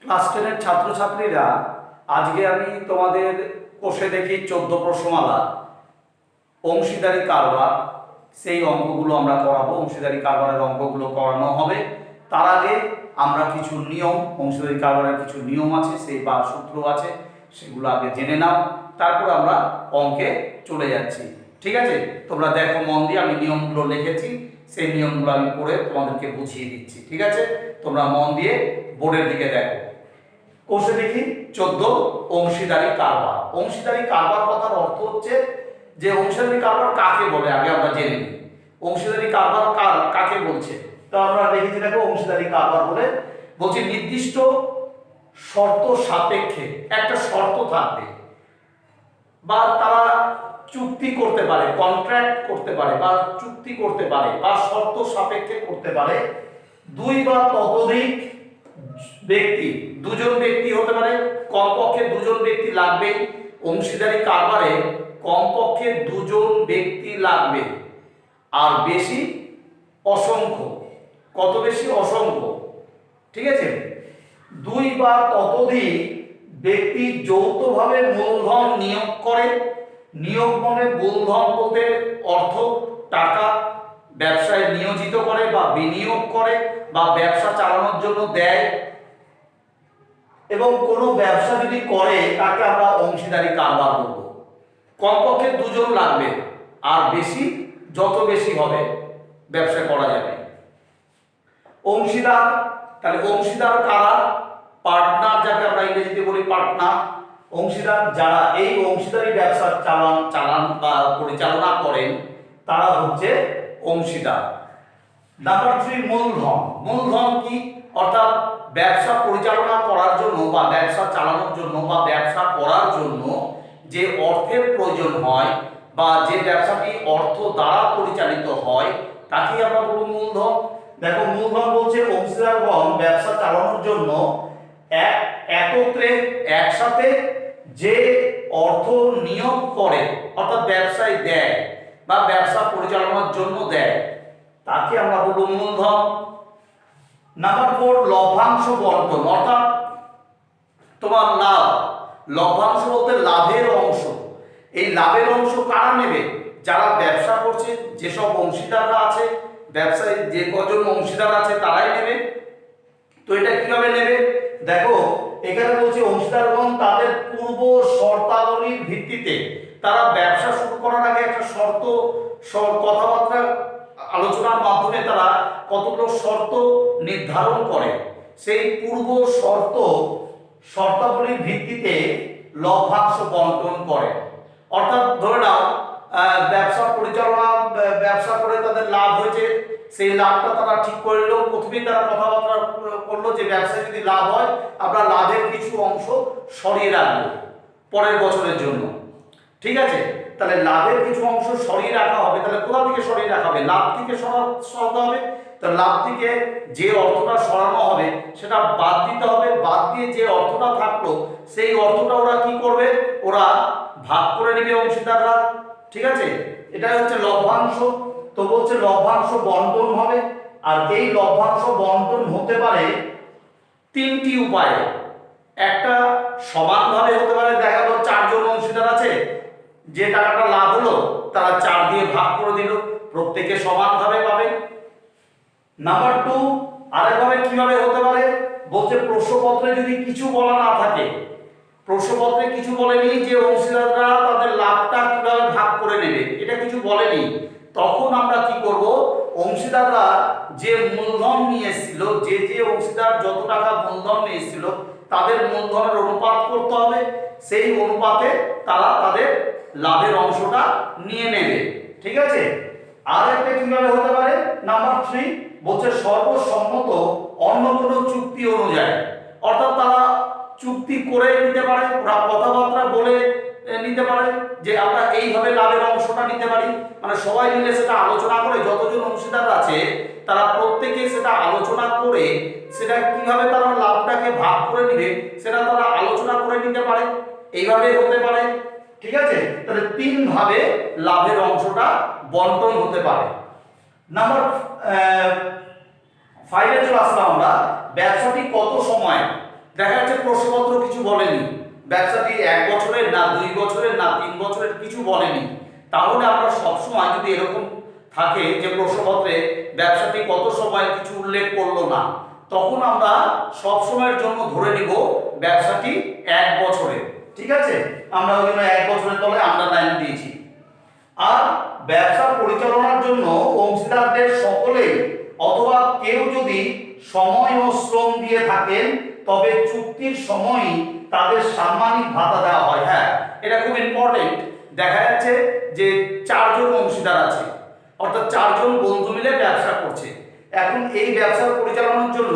Class 10-এর ছাত্রছাত্রীরা, আজকে আমি তোমাদের কোষে দেখি 14 প্রশ্নমালা অংশীদারি কারবার, সেই অঙ্কগুলো আমরা করাবো। অংশীদারি কারবারের অঙ্কগুলো করানো হবে। তার আগে আমরা কিছু নিয়ম, অংশীদারি কারবারের কিছু নিয়ম আছে, সেই বা সূত্র আছে, সেগুলো আগে জেনে নাও, তারপর আমরা অঙ্কে চলে যাচ্ছি। ঠিক আছে, তোমরা দেখো মন দিয়ে, আমি নিয়মগুলো লিখেছি, সেই নিয়মগুলো আমি পড়ে তোমাদেরকে বুঝিয়ে দিচ্ছি। ঠিক আছে, তোমরা মন দিয়ে বোর্ডের দিকে দেখো। কোষে দেখি 14 অংশীদারি কারবার। অংশীদারি কারবার কথার অর্থ হচ্ছে যে অংশীদারি কারবার কাকে বলে আগে আমরা জেনে নিই। অংশীদারি কারবার কাকে বলছে, তো আমরা লিখেছি দেখো, অংশীদারি কারবার বলে বলছি নির্দিষ্ট শর্ত সাপেক্ষে একটা শর্ত থাকবে, বা তারা চুক্তি করতে পারে, কন্ট্রাক্ট করতে পারে, বা চুক্তি করতে পারে, বা শর্ত সাপেক্ষে করতে পারে দুই বা ততোধিক ব্যক্তি, দুজন ব্যক্তি হতে পারে, কমপক্ষে দুজন ব্যক্তি লাগবে। অংশীদারি কারবারে কমপক্ষে দুজন ব্যক্তি লাগবে, আর বেশি অসংখ্য। কত বেশি? অসংখ্য। ঠিক আছে, দুই বা ততোধিক ব্যক্তি যৌথভাবে মূলধন নিয়োগ করে। নিয়োগ মানে মূলধন বলতে অর্থ, টাকা, ব্যবসায় নিয়োজিত করে বা বিনিয়োগ করে বা ব্যবসা চালানোর জন্য দেয়। এবং কোনো ব্যবসা যদি করে তাকে আমরা অংশীদারি কারবার বলবো। কমপক্ষে দুজন লাগবে, আর বেশি যত বেশি হবে ব্যবসা করা যাবে। অংশীদার, তাহলে অংশীদার কারা? পার্টনার, যাকে আমরা ইংরেজিতে বলি পার্টনার। অংশীদার যারা এই অংশীদারি ব্যবসা চালান বা পরিচালনা করেন, তারা হচ্ছে অংশীদার। নাম্বার 3, মূলধন। মূলধন কি? অর্থাৎ ব্যবসা পরিচালনা করার জন্য বা ব্যবসা চালানোর জন্য বা ব্যবসা করার জন্য যে অর্থের প্রয়োজন হয়, বা যে ব্যবসাটি অর্থ দ্বারা পরিচালিত হয়, তাকে আমরা বলবো মূলধন। দেখো, মূলধন বলছে অংশীদারগণ ব্যবসা চালানোর জন্য একত্রে, একসাথে যে অর্থ নিয়োগ করে, অর্থাৎ ব্যবসায় দেয় বা ব্যবসা পরিচালনার জন্য দেয়, তাকে আমরা বলবো মূলধন। নাম্বার 4, লভ্যাংশ বন্টন, অর্থাৎ তোমার লাভ। লভ্যাংশ বলতে লাভের অংশ। এই লাভের অংশ কারা নেবে? যারা ব্যবসা করছে, যেসব অংশীদাররা আছে, ব্যবসায় যে কজন অংশীদার আছে তারাই নেবে। তো এটা কিভাবে নেবে? দেখো, এখানে বলছে অংশীদারগণ তাদের পূর্ব শর্তাবলীর ভিত্তিতে, তারা ব্যবসা শুরু করার আগে একটা কথাবার্তা আলোচনার মাধ্যমে তারা কতগুলো শর্ত নির্ধারণ করে। সেই পূর্ব শর্তাবলীর ভিত্তিতে লভ্যাংশ বন্টন করে। অর্থাৎ ধরে নাও, ব্যবসা করে তাদের লাভ হয়েছে, সেই লাভটা তারা ঠিক করে নিল। প্রথমেই তারা কথাবার্তা করলো যে ব্যবসায় যদি লাভ হয়, আমরা লাভের কিছু অংশ সরিয়ে রাখবো পরের বছরের জন্য। ঠিক আছে, তাহলে লাভের কিছু অংশ সরিয়ে রাখা হবে। তাহলে কোথা থেকে সরিয়ে রাখা হবে? লাভ থেকে সরাতে হবে। তো লাভ থেকে যে অর্থটা সরানো হবে সেটা বাদ দিতে হবে। বাদ দিয়ে যে অর্থটা থাকলো, সেই অর্থটা ওরা কি করবে? ওরা ভাগ করে নেবে অংশীদাররা। ঠিক আছে, এটাই হচ্ছে লভ্যাংশ। তো বলছে লভ্যাংশ বন্টন হবে, আর এই লভ্যাংশ বন্টন হতে পারে 3টি উপায়ে। একটা সমানভাবে হতে পারে, দেখা গেল 4 জন অংশীদার আছে, যে টাকাটা লাভ হলো তারা 4 দিয়ে ভাগ করে দিল, প্রত্যেকে সমানভাবে পাবে। নাম্বার 2, আরেকভাবে কিভাবে হতে পারে? বলছে প্রশ্নপত্রে যদি কিছু বলা না থাকে, প্রশ্নপত্রে কিছু বলেনি যে অংশীদাররা তাদের লাভটা কিভাবে ভাগ করে নেবে, এটা কিছু বলেনি, তখন আমরা কি করব? অংশীদাররা যে মূলধন নিয়ে এসেছিল, যে অংশীদার যত টাকা মূলধন নিয়ে এসেছিল, তাদের মূলধনের অনুপাত করতে হবে। সেই অনুপাতে তারা তাদের লাভের অংশটা নিয়ে নেবে। ঠিক আছে, আর একটা কিভাবে হতে পারে? নাম্বার 3 বলছে সর্বসম্মত অন্য কোনো চুক্তি অনুযায়ী। অর্থাৎ তারা চুক্তি করে নিতে পারে, ওরা কথাবার্তা বলে নিতে পারে যে আমরা এইভাবে লাভের অংশটা নিতে পারি। মানে সবাই মিলে সেটা আলোচনা করে, যতজন অংশীদার আছে তারা প্রত্যেকে সেটা আলোচনা করে সেটা কিভাবে তারা লাভটাকে ভাগ করে নিবে সেটা তারা আলোচনা করে নিতে পারে। এইভাবে হতে পারে। ঠিক আছে, তাহলে 3 ভাবে লাভের অংশটা বন্টন হতে পারে। নাম্বার ফাইভে চলে আসলাম আমরা। ব্যবসাটি কত সময়, দেখা যাচ্ছে প্রশ্নপত্র কিছু বলেনি, ব্যবসাটি 1 বছরের না 2 বছরের না 3 বছরের কিছু বলেনি, তাহলে আমরা সবসময় যদি এরকম থাকে যে প্রশ্নপত্রে ব্যবসাটি কত সময় কিছু উল্লেখ করলো না, তখন আমরা সব সময়ের জন্য ধরে নিব ব্যবসাটি 1 বছরের। ঠিক আছে, আমরা ওই জন্য 1 বছরের তলে আন্ডারলাইন দিয়েছি। আর ব্যবসা পরিচালনার জন্য অংশীদারদের সকলে অথবা কেউ যদি সময় ও শ্রম দিয়ে থাকেন তবে চুক্তির সময়ই তাদের সাম্মানিক ভাতা দেওয়া হয়। হ্যাঁ, এটা খুব ইম্পর্টেন্ট। দেখা যাচ্ছে যে 4 জন অংশীদার আছে, অর্থাৎ 4 জন বন্ধু মিলে ব্যবসা করছে। এখন এই ব্যবসা পরিচালনার জন্য,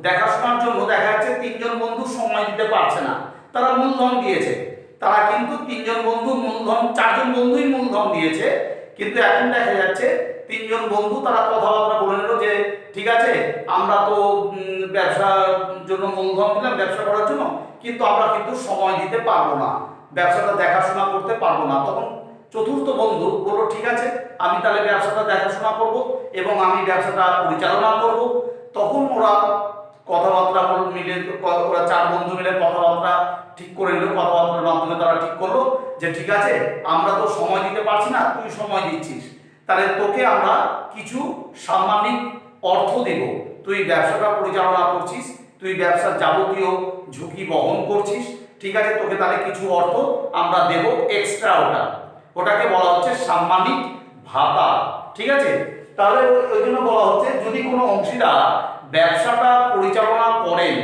দেখাশোনার জন্য দেখা যাচ্ছে 3 জন বন্ধু সময় দিতে পারছে না, তারা মূলধন দিয়েছে, তারা কিন্তু 3 জন বন্ধু মূলধন, 4 জন বন্ধুই মূলধন দিয়েছে, কিন্তু এখন দেখা যাচ্ছে 3 জন বন্ধু তারা কথাবার্তা বলে নিল যে ঠিক আছে আমরা তো ব্যবসার জন্য মূলধন দিলাম ব্যবসা করার জন্য, কিন্তু আমরা কিন্তু সময় দিতে পারবো না, ব্যবসাটা দেখাশোনা করতে পারবো না। তখন চতুর্থ বন্ধু বললো ঠিক আছে আমি তাহলে ব্যবসাটা দেখাশোনা করব এবং আমি ব্যবসাটা পরিচালনা করব। তখন ওরা কথাবার্তা মিলে, ওরা 4 বন্ধু মিলে কথাবার্তা ঠিক করে নিল, কথাবার্তার মাধ্যমে তারা ঠিক করলো যে ঠিক আছে আমরা তো সময় দিতে পারছি না, তুই সময় দিচ্ছিস, তাহলে তোকে আমরা কিছু সাম্মানিক অর্থ দেব, তুই ব্যবসাটা পরিচালনা করছিস, তুই ব্যবসার যাবতীয় ঝুঁকি বহন করছিস, ঠিক আছে তোকে তাহলে কিছু অর্থ আমরা দেব এক্সট্রা, ওটাকে বলা হচ্ছে সাম্মানিক ভাতা। ঠিক আছে, তাহলে ওই জন্য বলা হচ্ছে যদি কোনো অংশীদার ব্যবসাটা পরিচালনা করেন,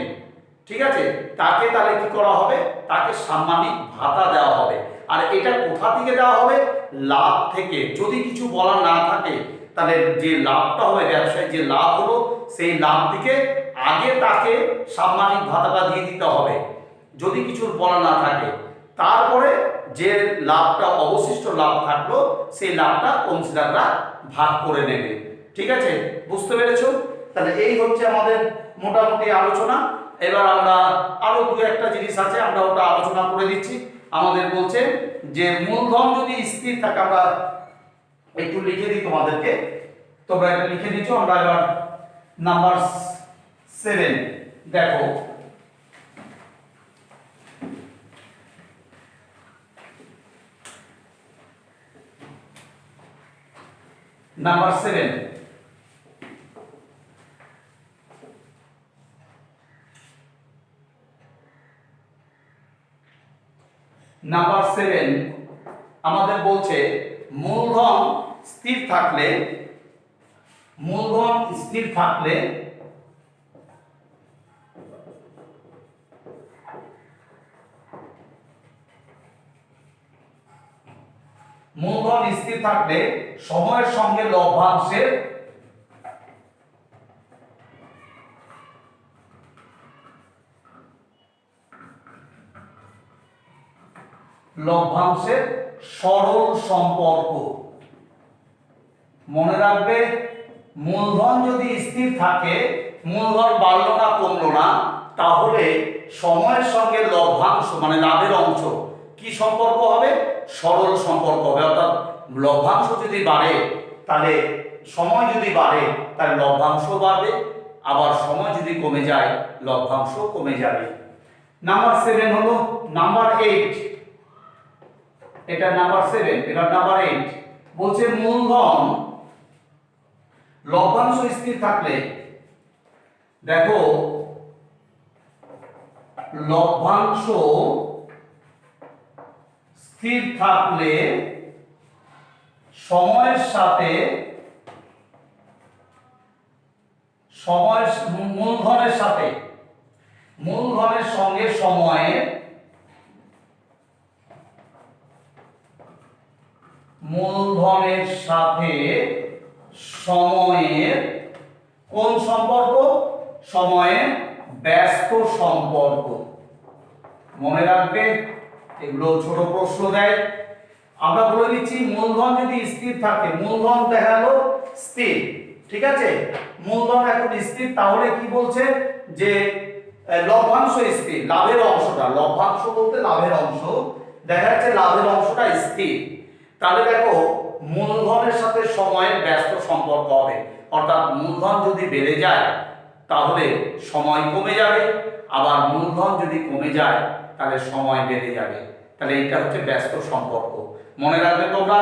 ঠিক আছে, তাকে তাহলে কি করা হবে, তাকে সাম্মানিক ভাতা দেওয়া হবে। আর এটা কোথা থেকে দেওয়া হবে, লাভ থেকে। যদি কিছু বলা না থাকে তাহলে যে লাভটা হবে, ব্যবসায় যে লাভ হলো সেই লাভ থেকে আগে তাকে সাম্মানিক ভাতাটা দিয়ে দিতে হবে যদি কিছু বলা না থাকে। তারপরে যে লাভটা, অবশিষ্ট লাভ থাকলো সেই লাভটা অংশীদাররা ভাগ করে নেবে। ঠিক আছে, বুঝতে পেরেছো? তাহলে এই হচ্ছে আমাদের মোটামুটি আলোচনা। এবার আমরা আরো 2-1টা জিনিস আছে, আমরা ওটা আলোচনা করে দিচ্ছি। আমাদের বলছে যে মূলধন যদি স্থির থাকে, আমরা একটু লিখে দিই তোমাদেরকে, তোমরা এটা লিখে দিচ্ছ। আমরা এবার নাম্বার 7 দেখো, নাম্বার 7 নাম্বার 7 আমাদের বলছে মূলধন স্থির থাকলে, মূলধন স্থির থাকলে মূলধন স্থির থাকলে সময়ের সঙ্গে লভ্যাংশের সরল সম্পর্ক। মনে রাখবে, মূলধন যদি স্থির থাকে, মূলধন বাড়লো না কমলো না, তাহলে সময়ের সঙ্গে লভ্যাংশ মানে লাভের অংশ কি সম্পর্ক হবে, সরল সম্পর্ক হবে। অর্থাৎ লভ্যাংশ যদি বাড়ে তাহলে সময় যদি বাড়ে তাহলে লভ্যাংশ বাড়বে, আবার সময় যদি কমে যায় লভ্যাংশ কমে যাবে। নাম্বার 7 হলো নাম্বার 8, এটা নাম্বার 7। এবার নাম্বার 8 বলছে মূলধন লভ্যাংশ স্থির থাকলে, দেখো লভ্যাংশ স্থির থাকলে সময়ের সাথে মূলধনের সাথে, মূলধনের সঙ্গে সময়ের, মূলধনের সাথে সময়ের কোন সম্পর্ক, সময়ের ব্যস্ত সম্পর্ক। মনে রাখবে, এগুলো ছোট প্রশ্ন দেয়। আমরা বলে দিচ্ছি মূলধন যদি স্থির থাকে, মূলধন দেখা গেল স্থির, ঠিক আছে, মূলধন এখন স্থির, তাহলে কি বলছে যে লভ্যাংশ স্থির, লাভের অংশটা, লভ্যাংশ বলতে লাভের অংশ, দেখা যাচ্ছে লাভের অংশটা স্থির, তাহলে দেখো মূলধনের সাথে সময়ের ব্যস্ত সম্পর্ক হবে। অর্থাৎ মূলধন যদি বেড়ে যায় তাহলে সময় কমে যাবে, আবার মূলধন যদি কমে যায় তাহলে সময় বেড়ে যাবে। তাহলে এইটা হচ্ছে ব্যস্ত সম্পর্ক, মনে রাখবে তোমরা।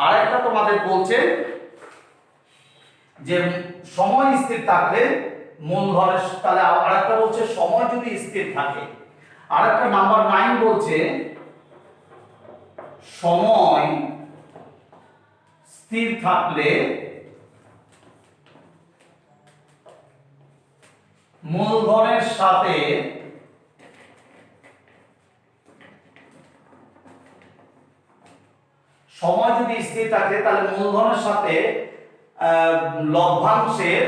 আরেকটা তোমাদের বলছে যে সময় স্থির থাকলে মূলধনের, তাহলে আরেকটা বলছে সময় যদি স্থির থাকে। আরেকটা নাম্বার 9 বলছে সময় স্থির থাকলে মূলধনের সাথে সময় যদি স্থির থাকে তাহলে মূলধনের সাথে লভ্যাংশের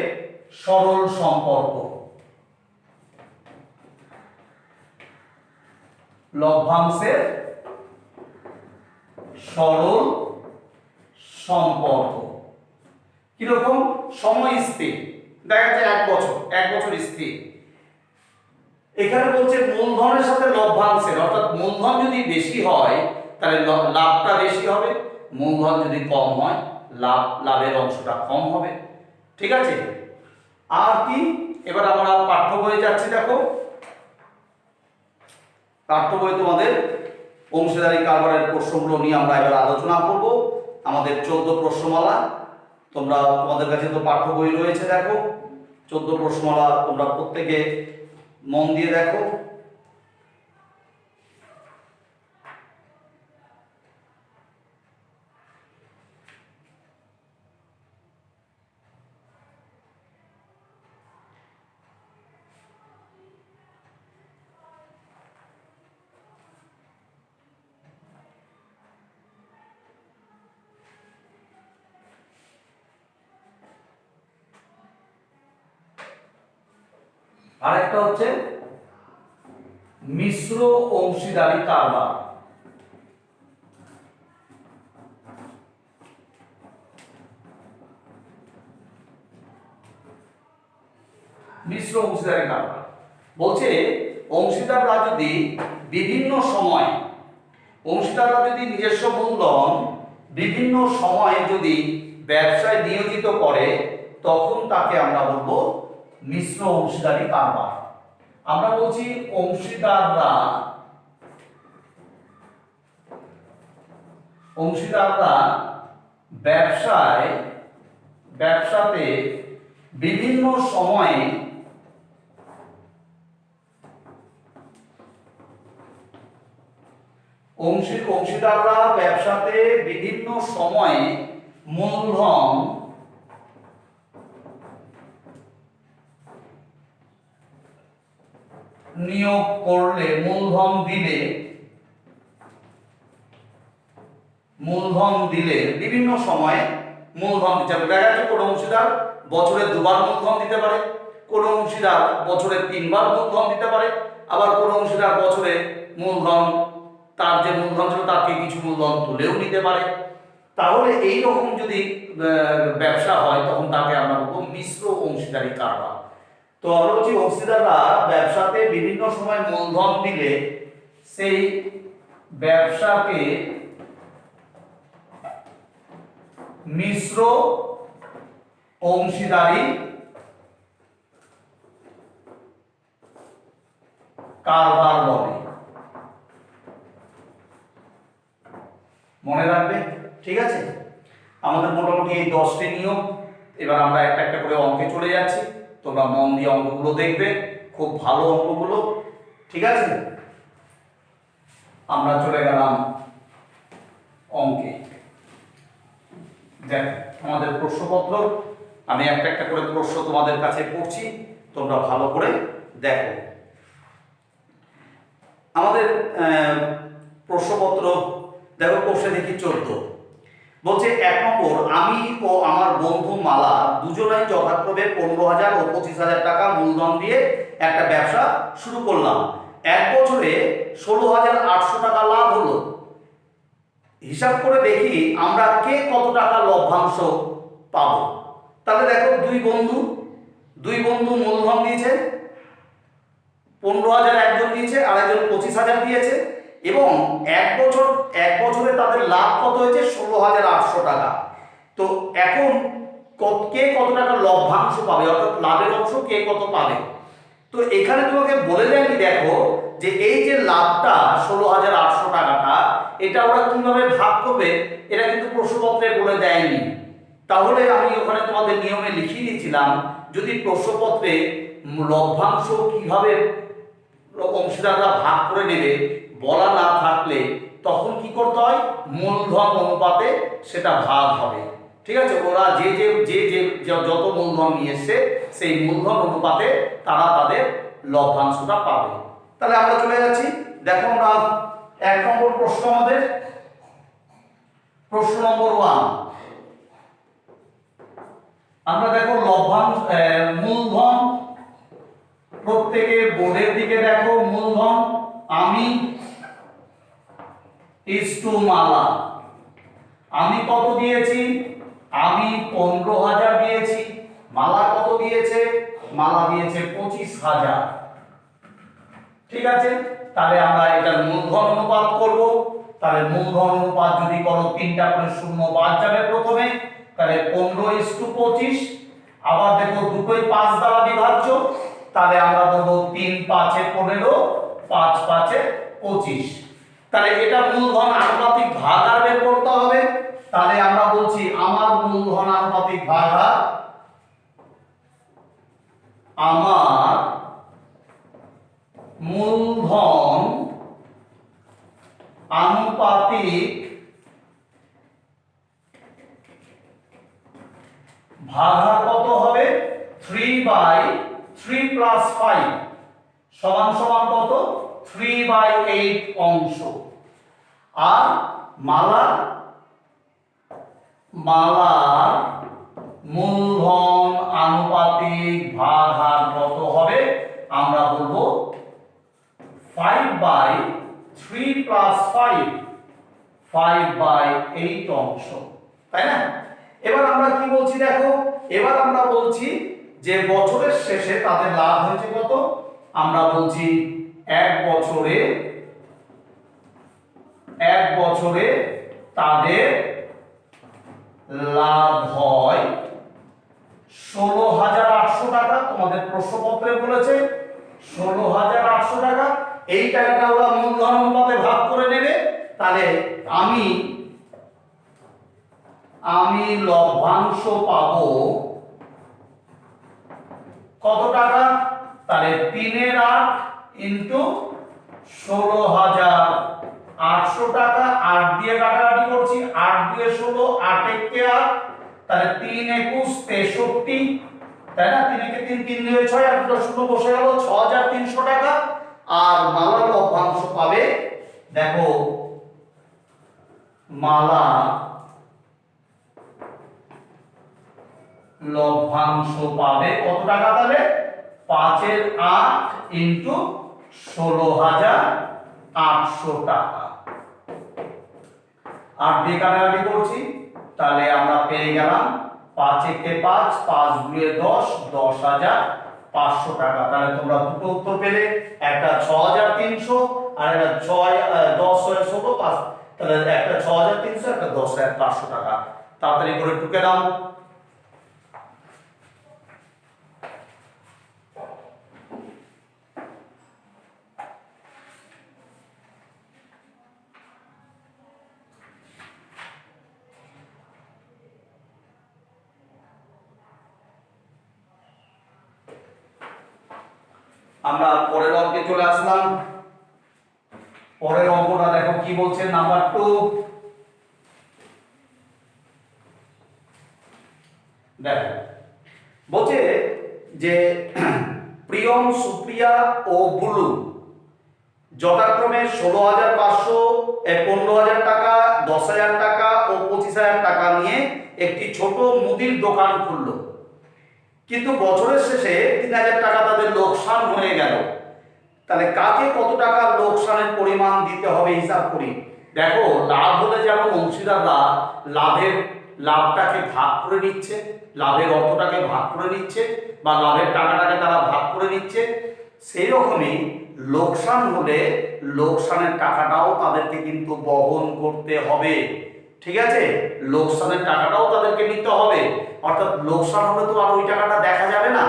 সরল সম্পর্ক, লভ্যাংশের সরল সম্পর্ক কিরকম? সময় স্থির, দেখা যাচ্ছে 1 বছর স্থির। এখানে বলছে মূলধনের সাথে লভ্যাংশের, অর্থাৎ মূলধন যদি বেশি হয় তাহলে লাভটা বেশি হবে, মূলধন যদি কম হয় লাভের অংশটা কম হবে। ঠিক আছে? আর কি, এবার আমরা পাঠ্য বইয়ে যাচ্ছি। দেখো পাঠ্য বই তোমাদের অংশীদারি কারবারের প্রশ্নগুলো নিয়ে আমরা এবার আলোচনা করব। আমাদের 14 প্রশ্নমালা, তোমাদের কাছে তো পাঠ্য বই রয়েছে। দেখো 14 প্রশ্নমালা তোমরা প্রত্যেকে মন দিয়ে দেখো। আরেকটা হচ্ছে মিশ্র অংশীদারি কারবার। মিশ্র অংশীদারি কারবার বলছে অংশীদাররা যদি বিভিন্ন সময়, অংশীদাররা যদি নিজস্ব মূলধন বিভিন্ন সময়ে যদি ব্যবসায় নিয়োজিত করে তখন তাকে আমরা বলবো মিশ্র অংশীদারি কারবার। আমরা বলছি অংশীদাররা ব্যবসাতে বিভিন্ন সময়ে অংশীদাররা ব্যবসাতে বিভিন্ন সময়ে মূলধন নিয়োগ করলে, মূলধন দিলে বিভিন্ন সময়ে মূলধন দিতে হবে। দেখা যাচ্ছে কোনো অংশীদার বছরে 2 বার মূলধন দিতে পারে, কোনো অংশীদার বছরে 3 বার মূলধন দিতে পারে, আবার কোনো অংশীদার বছরে মূলধন, তার যে মূলধন ছিল তার থেকে কিছু মূলধন তুলেও নিতে পারে। তাহলে এই রকম যদি ব্যবসা হয় তখন তাকে আমরা বলবো মিশ্র অংশীদারি কারবার। তো আমরা বলছি অংশীদাররা ব্যবসাতে বিভিন্ন সময় মূলধন দিলে সেই ব্যবসাকে মিশ্র অংশীদারি কারবার বলে। মনে রাখবে, ঠিক আছে? আমাদের মোটামুটি এই 10টি নিয়ম। এবার আমরা একটা একটা করে অঙ্কে চলে যাচ্ছি, তোমরা মন দিয়ে অঙ্কগুলো দেখবে, খুব ভালো অঙ্কগুলো। ঠিক আছে? আমরা চলে গেলাম অঙ্কে। দেখ আমাদের প্রশ্নপত্র, আমি একটা একটা করে প্রশ্ন তোমাদের কাছে পড়ছি, তোমরা ভালো করে দেখো। আমাদের প্রশ্নপত্র দেখো, কোষে দেখি 14 বলছে 1 নম্বর, আমি ও আমার বন্ধু মালা দুজনেই যথাক্রমে 15,000 ও 25,000 টাকা মূলধন দিয়ে একটা ব্যবসা শুরু করলাম। 1 বছরে 16,800 টাকা লাভ হলো। হিসাব করে দেখি আমরা কে কত টাকা লভ্যাংশ পাবো। তাহলে দেখো দুই বন্ধু মূলধন দিয়েছে 15,000, একজন দিয়েছে আর একজন 25,000 দিয়েছে, এবং 1 বছরে তাদের লাভ কত হয়েছে? 16,800 টাকা। তো এখন কে কত টাকা লভ্যাংশ পাবে, অর্থাৎ লাভের অংশ কে কত পাবে। তো এখানে তোমাকে বলে দেয়নি, দেখো যে এই যে লাভটা 16,800 টাকাটা, এটা ওরা কিভাবে ভাগ করবে এটা কিন্তু প্রশ্নপত্রে বলে দেয়নি। তাহলে আমি ওখানে তোমাদের নিয়মে লিখিয়ে দিয়েছিলাম, যদি প্রশ্নপত্রে লভ্যাংশ কিভাবে অংশীদাররা ভাগ করে নেবে বলা না থাকলে তখন কি করতে হয়, মূলধন অনুপাতে সেটা ভাগ হবে। ঠিক আছে, ওরা যে যে যে যে যত মূলধন নিয়ে এসছে সেই মূলধন অনুপাতে তারা তাদের লভ্যাংশটা পাবে। তাহলে আমরা চলে যাচ্ছি, দেখো আমরা 1 নম্বর প্রশ্ন, আমাদের প্রশ্ন নম্বর 1, আমরা দেখো লভ্যাংশ মূলধন, প্রত্যেকের বোর্ডের দিকে দেখো, মূলধন আমি ইস্টু মালা, আমি কত দিয়েছি, আমি 15,000 দিয়েছি, মালা কত দিয়েছে, মালা দিয়েছে 25,000। ঠিক আছে, তাহলে আমরা এটা মূলধন অনুপাত করব। তাহলে মূলধন অনুপাত যদি করো 3টা করে শূন্য বাদ যাবে প্রথমে, তাহলে 15:25। আবার দেখো দুটোই 5 দ্বারা বিভাজ্য, তাহলে আমরা বলবো 3 5 15, 5 5 25। তাহলে এটা মূলধন আনুপাতিক ভাগাহার বের করতে হবে। তাহলে আমরা বলছি আমার মূলধন আনুপাতিক ভাগাহার, আমার মূলধন আনুপাতিক ভাগাহার কত হবে, 3/3 + 5 সমান সমান কত, 3/8 অংশ। আর মালার মূলধন আনুপাতিক ভাগাহার কত হবে, আমরা বলবো 5/3 + 5, 5/8 অংশ, তাই না। এবার আমরা কি বলছি দেখো, এবার আমরা বলছি যে বছরের শেষে তাদের লাভ হয়েছে কত, আমরা বলছি এক বছরে তাদের লাভ হয় 16,800 টাকা। তোমাদের প্রশ্নপত্রে বলেছে 16,800 টাকা। এই টাকাটা ওরা মূলধন অনুপাতে ভাগ করে নেবে। তাহলে আমি লভ্যাংশ পাবো কত টাকা, তাহলে 3/8 × 16,800 টাকা। 8 দিয়ে কাটাকাটি করছি, 8 2 16, 8 1 8, তাহলে 3 21 63, তাই না। 3 1 3, 3 2 6, 8 2 0 বসে গেল 6,300 টাকা। আর মালা লভ্যাংশ পাবে, দেখো মালা লভ্যাংশ পাবে কত টাকা, তাহলে 5/8 × 16,800 টাকা। আর দিয়ে কাটাকাটি করছি, তাহলে আমরা পেয়ে গেলাম 5 1 5, 5 2 10, 10,500 টাকা। তাহলে তোমরা দুটো উত্তর পেলে, একটা 6,300 আর একটা 10 6 16 5, তাহলে একটা 6,300, একটা 10,500 টাকা। তাড়াতাড়ি করে টুকে দাও। আমরা পরের অঙ্কে চলে আসলাম। পরের অঙ্কটা দেখো কি বলছে, নাম্বার 2। দেখো বলছে যে প্রিয়ম, সুপ্রিয়া ও বুলু যথাক্রমে 16,500, 15,000 টাকা, 10,000 টাকা ও 25,000 টাকা নিয়ে একটি ছোট মুদির দোকান খুললো। কিন্তু বছরের শেষে 3,000 টাকা তাদের লোকসান হয়ে গেল। তাহলে কাকে কত টাকা লোকসানের পরিমাণ দিতে হবে হিসাব করি। দেখো লাভ হলে যেমন অংশীদাররা লাভটাকে ভাগ করে নিচ্ছে, লাভের অর্থটাকে ভাগ করে নিচ্ছে বা লাভের টাকাটাকে তারা ভাগ করে নিচ্ছে, সেই রকমই লোকসান হলে লোকসানের টাকাটাও তাদেরকে কিন্তু বহন করতে হবে। ঠিক আছে, লোকসানের টাকাটাও তাদেরকে নিতে হবে। অর্থাৎ লোকসান হলে তো আর ওই টাকাটা দেখা যাবে না,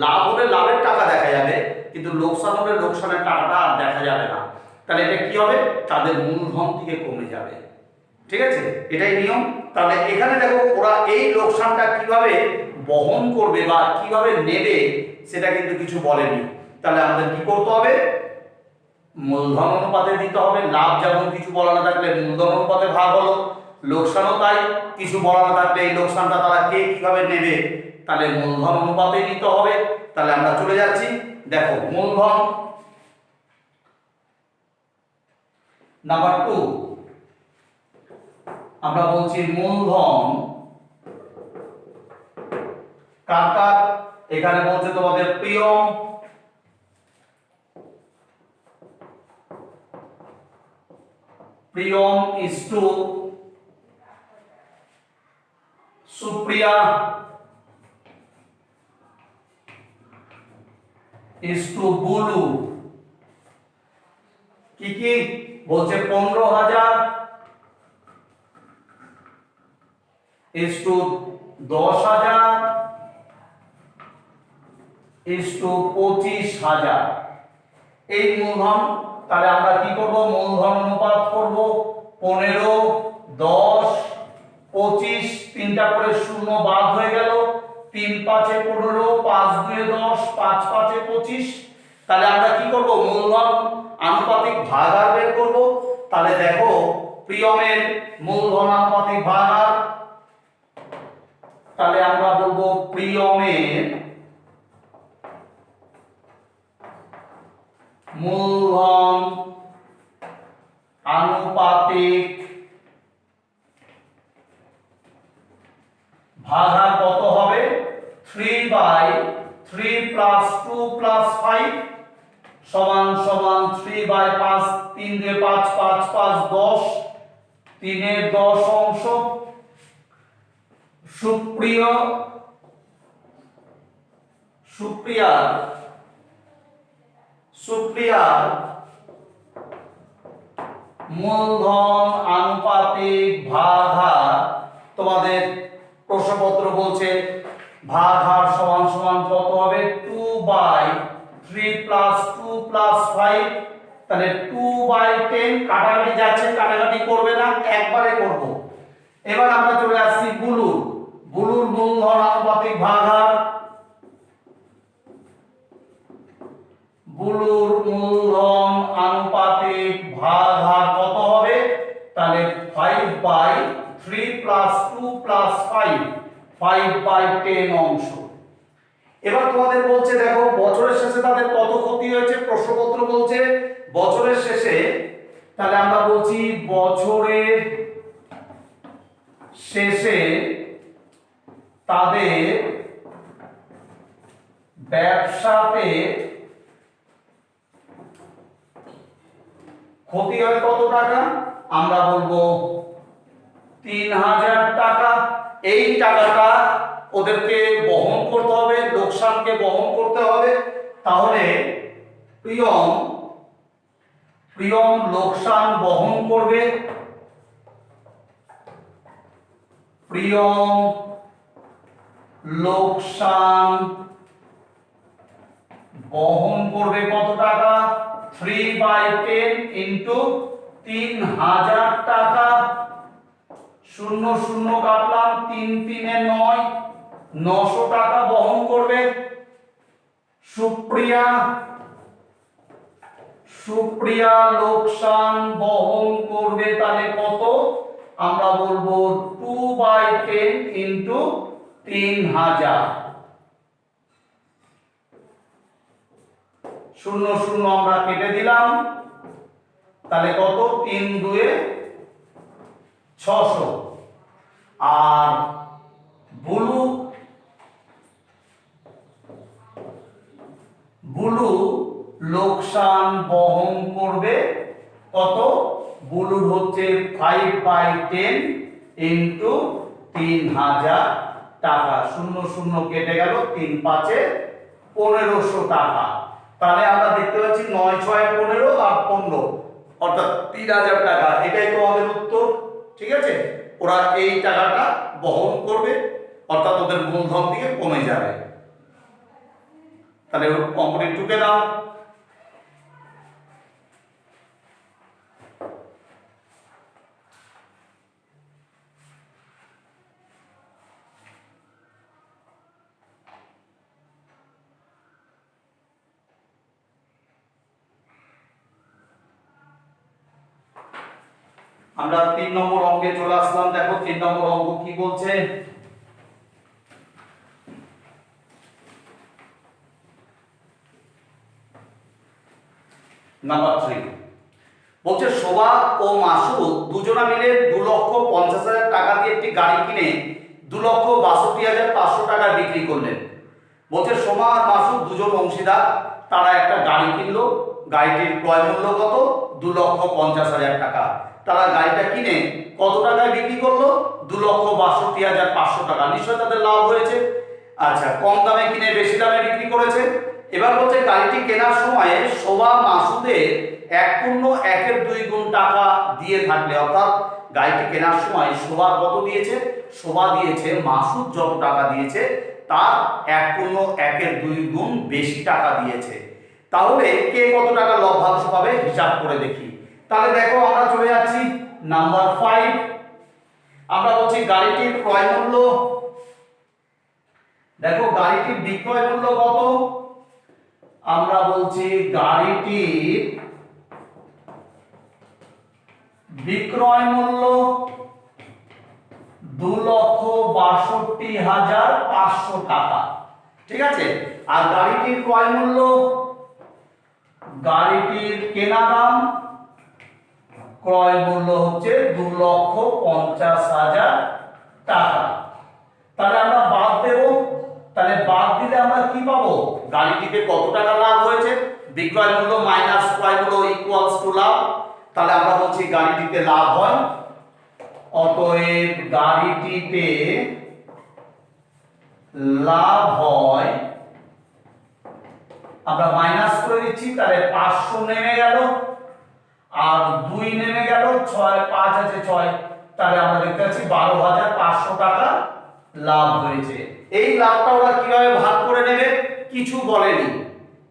লাভ হলে লাভের টাকা দেখা যাবে, কিন্তু লোকসান হলে লোকসানের টাকাটা আর দেখা যাবে না। তাহলে এটা কি হবে, তাদের মূলধন থেকে কমে যাবে। ঠিক আছে, এটাই নিয়ম। তাহলে এখানে দেখো ওরা এই লোকসানটা কিভাবে বহন করবে বা কিভাবে নেবে সেটা কিন্তু কিছু বলেনি। তাহলে আমাদের কি করতে হবে, মূলধন অনুপাতে দিতে হবে। লাভ যেমন কিছু বলা না থাকলে মূলধন অনুপাতে ভাগ হলো, লোকসানও তাই, কিছু বলা না থাকলে এই লোকসানটা তারা কে কিভাবে নেবে, তাহলে মূলধন অনুপাতে নিতে হবে। তাহলে আমরা চলে যাচ্ছি, দেখো মূলধন নাম্বার 2 আমরা বলছি মূলধন কার কার, এখানে বলছে তোমাদের Priyam, Priyam is to Supriya is to Bulu. কি কি বলছে, 15,000 ইজ টু 10,000 ইজ টু 25,000 এই মূলধন। তাহলে আমরা কি করব, মূলধন অনুপাত করব 15, 10, 25, তিনটা করে শূন্য বাদ হয়ে গেল, 3 5 এ 15, 5 2 এ 10, 5 5 এ 25। তাহলে আমরা কি করব, মূলধন আনুপাতিক ভাগাহার বের করব। তাহলে দেখো প্রিয়মের মূলধন আনুপাতিক ভাগাহার, তাহলে আমরা বলবো প্রিয়মের মূলধন আনুপাতিক ভাগাহার কত হবে, 3/3 প্লাস 2 প্লাস 5 সমান সমান 3/5, 3 2 5 5 5 10, 3 এর 10 অংশ। সুপ্রিয়ার মূলধন আনুপাতিক ভাগাহার, তোমাদের প্রশ্নপত্র বলছে ভাগাহার সমান সমান কত হবে, 2/3 প্লাস 2 প্লাস 5, তাহলে 2/10। কাটাকাটি যাচ্ছে, কাটাকাটি করবে না, একবারে করব। এবার আমরা চলে আসছি বুলুর মূলধন আনুপাতিক ভাগাহার, বুলুর মূলধন আনুপাতিক ভাগাহার কত হবে, তাহলে 5/3 প্লাস 2 প্লাস 5, 5/10 অংশ। এবার তোমাদের বলছে দেখো বছরের শেষে তাদের কত ক্ষতি হয়েছে, প্রশ্নপত্র বলছে বছরের শেষে। তাহলে আমরা বলছি বছরের শেষে তাদের ব্যবসাতে ক্ষতি হয় কত টাকা, আমরা বলবো 3,000 টাকা। এই টাকাটা ওদেরকে বহন করতে হবে, লোকসানকে বহন করতে হবে। তাহলে প্রিয়ম লোকসান বহন করবে, প্রিয়ম লোকসান বহন করবে কত টাকা, 3/10 ইন্টু 3,000 টাকা। শূন্য শূন্য কাটলাম, 3 3 এ 9, 900 টাকা বহন করবে। সুপ্রিয়া লোকসান বহন করবে, তাহলে কত, আমরা বলবো 2/10 ইন্টু 3,000। শূন্য শূন্য আমরা কেটে দিলাম, তাহলে কত, 3 2 এ 600। আর বুলু লোকসান বহন করবে কত, বুলুর হচ্ছে 5/10 ইন্টু 3,000 টাকা। শূন্য শূন্য কেটে গেল, 3 5 এ 1500 টাকা। তাহলে আমরা দেখতে পাচ্ছি 9 6 এ 15 আর 15 অর্থাৎ 3,000 টাকা। এটাই তো আমাদের উত্তর। ঠিক আছে, ওরা এই টাকাটা বহন করবে, অর্থাৎ ওদের মূলধন থেকে কমে যাবে। তাহলে অঙ্কটি টুকে দাও। আমরা 3 নম্বর অঙ্কে চলে আসলাম। দেখো 3 নম্বর অঙ্ক কি বলছে। নাম্বার 3 বলছে শোভা ও মাসুদ দুজনা মিলে 2,50,000 টাকা দিয়ে একটি গাড়ি কিনে 2,62,500 টাকা বিক্রি করলেন। বলছে শোভা আর মাসুদ দুজন অংশীদার, তারা একটা গাড়ি কিনলো। গাড়িটির ক্রয় মূল্য কত? 2,50,000 টাকা। তারা গাড়িটা কিনে কত টাকায় বিক্রি করলো? 2,62,500 টাকা। নিশ্চয়ই তাদের লাভ হয়েছে। আচ্ছা, কম দামে কিনে বেশি দামে বিক্রি করেছে। এবার বলছে গাড়িটি কেনার সময় শোভা মাসুদের 1.1 গুণ টাকা দিয়ে থাকলে, অর্থাৎ গাড়িটি কেনার সময় শোভা কত দিয়েছে? শোভা দিয়েছে মাসুদ যত টাকা দিয়েছে তার 1.1 গুণ বেশি টাকা দিয়েছে। তাহলে কে কত টাকা লভ্যাংশ পাবে হিসাব করে দেখি। তাহলে দেখো আমরা চলে যাচ্ছি নাম্বার 5। আমরা বলছি গাড়িটির ক্রয় মূল্য। দেখো গাড়িটির বিক্রয় মূল্য কত? আমরা বলছি গাড়িটির বিক্রয় মূল্য 2,62,500 টাকা। ঠিক আছে। আর গাড়িটির ক্রয় মূল্য, গাড়িটির কেনা দাম, ক্রয় মূল্য হচ্ছে 2,50,000 টাকা। তাহলে আমরা বাদ দেব। তাহলে বাদ দিলে আমরা কি পাবো? গাড়িটিতে কত টাকা লাভ হয়েছে? বিক্রয় মূল্য মাইনাস ক্রয় মূল্য ইকুয়ালস টু লাভ। তাহলে আমরা বলছি গাড়িটিতে লাভ হয়, অতএব গাড়িটিতে লাভ হয়, আমরা মাইনাস করে দিচ্ছি। তাহলে 500 নেমে গেল আর 2 নেমে গেল, 6 5 আছে 6, তাহলে আমরা দেখতে পাচ্ছি 12,500 টাকা লাভ হয়েছে। এই লাভটা ওরা কিভাবে ভাগ করে নেবে কিছু বলেনি।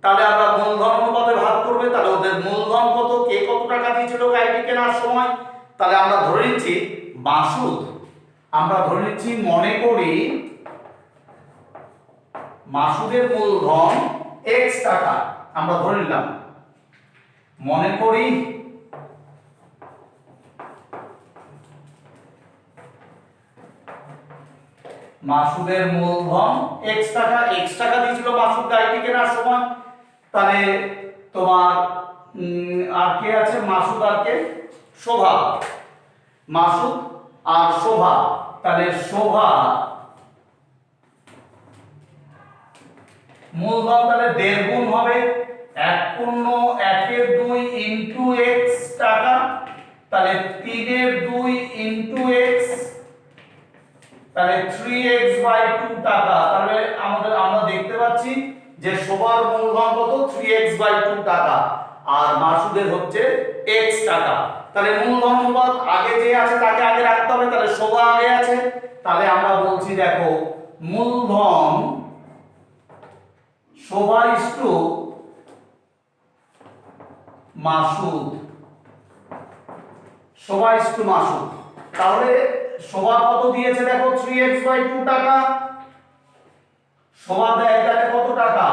তাহলে আমরা মূলধন অনুপাতে ভাগ করবে। তাহলে ওদের মূলধন কত, কে কত টাকা দিয়েছিল গাড়িটি কেনার সময়। তাহলে আমরা ধরে নিচ্ছি মাসুদ, আমরা ধরে নিচ্ছি মনে করি মাসুদের মূলধন x টাকা। আমরা ধরে নিলাম, মনে করি মাসুদের মূলধন x টাকা। x টাকা দিয়েছিল মাসুদ গাড়িটি কেনার সময়। তাহলে তোমার আর কে আছে? মাসুদ আর কে? শোভা। মাসুদ আর শোভা। তাহলে শোভা মূলধন তাহলে 1.5 গুণ হবে, 1.1 ইনটু x টাকা। তাহলে 3/2 ইনটু x, তাহলে 3x/2 টাকা। তাহলে আমরা দেখতে পাচ্ছি যে শোভার মূলধন কত? 3x/2 টাকা আর মাসুদের হচ্ছে x টাকা। তাহলে মূলধন অনুপাত আগে যে আছে তাকে আগে রাখতে হবে। তাহলে শোভা আগে আছে। তাহলে আমরা বলছি দেখো মূলধন শোভা ইসটু মাসুদ, শোভা ইসটু মাসুদ। তাহলে শোভা কত দিয়েছে? দেখো 3x/2 টাকা। শোভা দেয় তাহলে কত টাকা?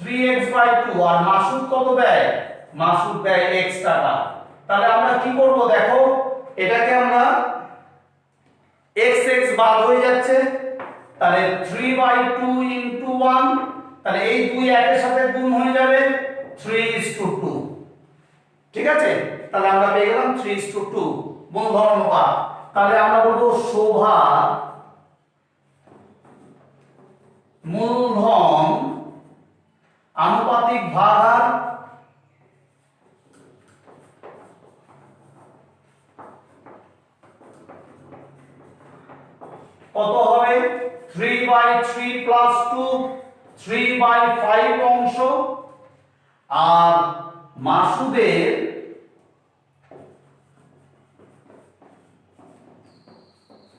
3x/2। আর মাসুদ কত দেয়? মাসুদ দেয় x টাকা। তাহলে আমরা কি করব? দেখো এটাকে আমরা x x বাদ হয়ে যাচ্ছে। তাহলে 3/2 ইনটু 1, তাহলে এই 2 একের সাথে গুণ হয়ে যাবে 3:2। ঠিক আছে। তাহলে আমরা পেয়ে গেলাম 3:2 মূলধন অনুপাত। তাহলে আমরা বলবো শোভা মূলধন আনুপাতিক ভাগ কত হবে? 3/3 প্লাস 2, 3/5 অংশ। আর মাসুদের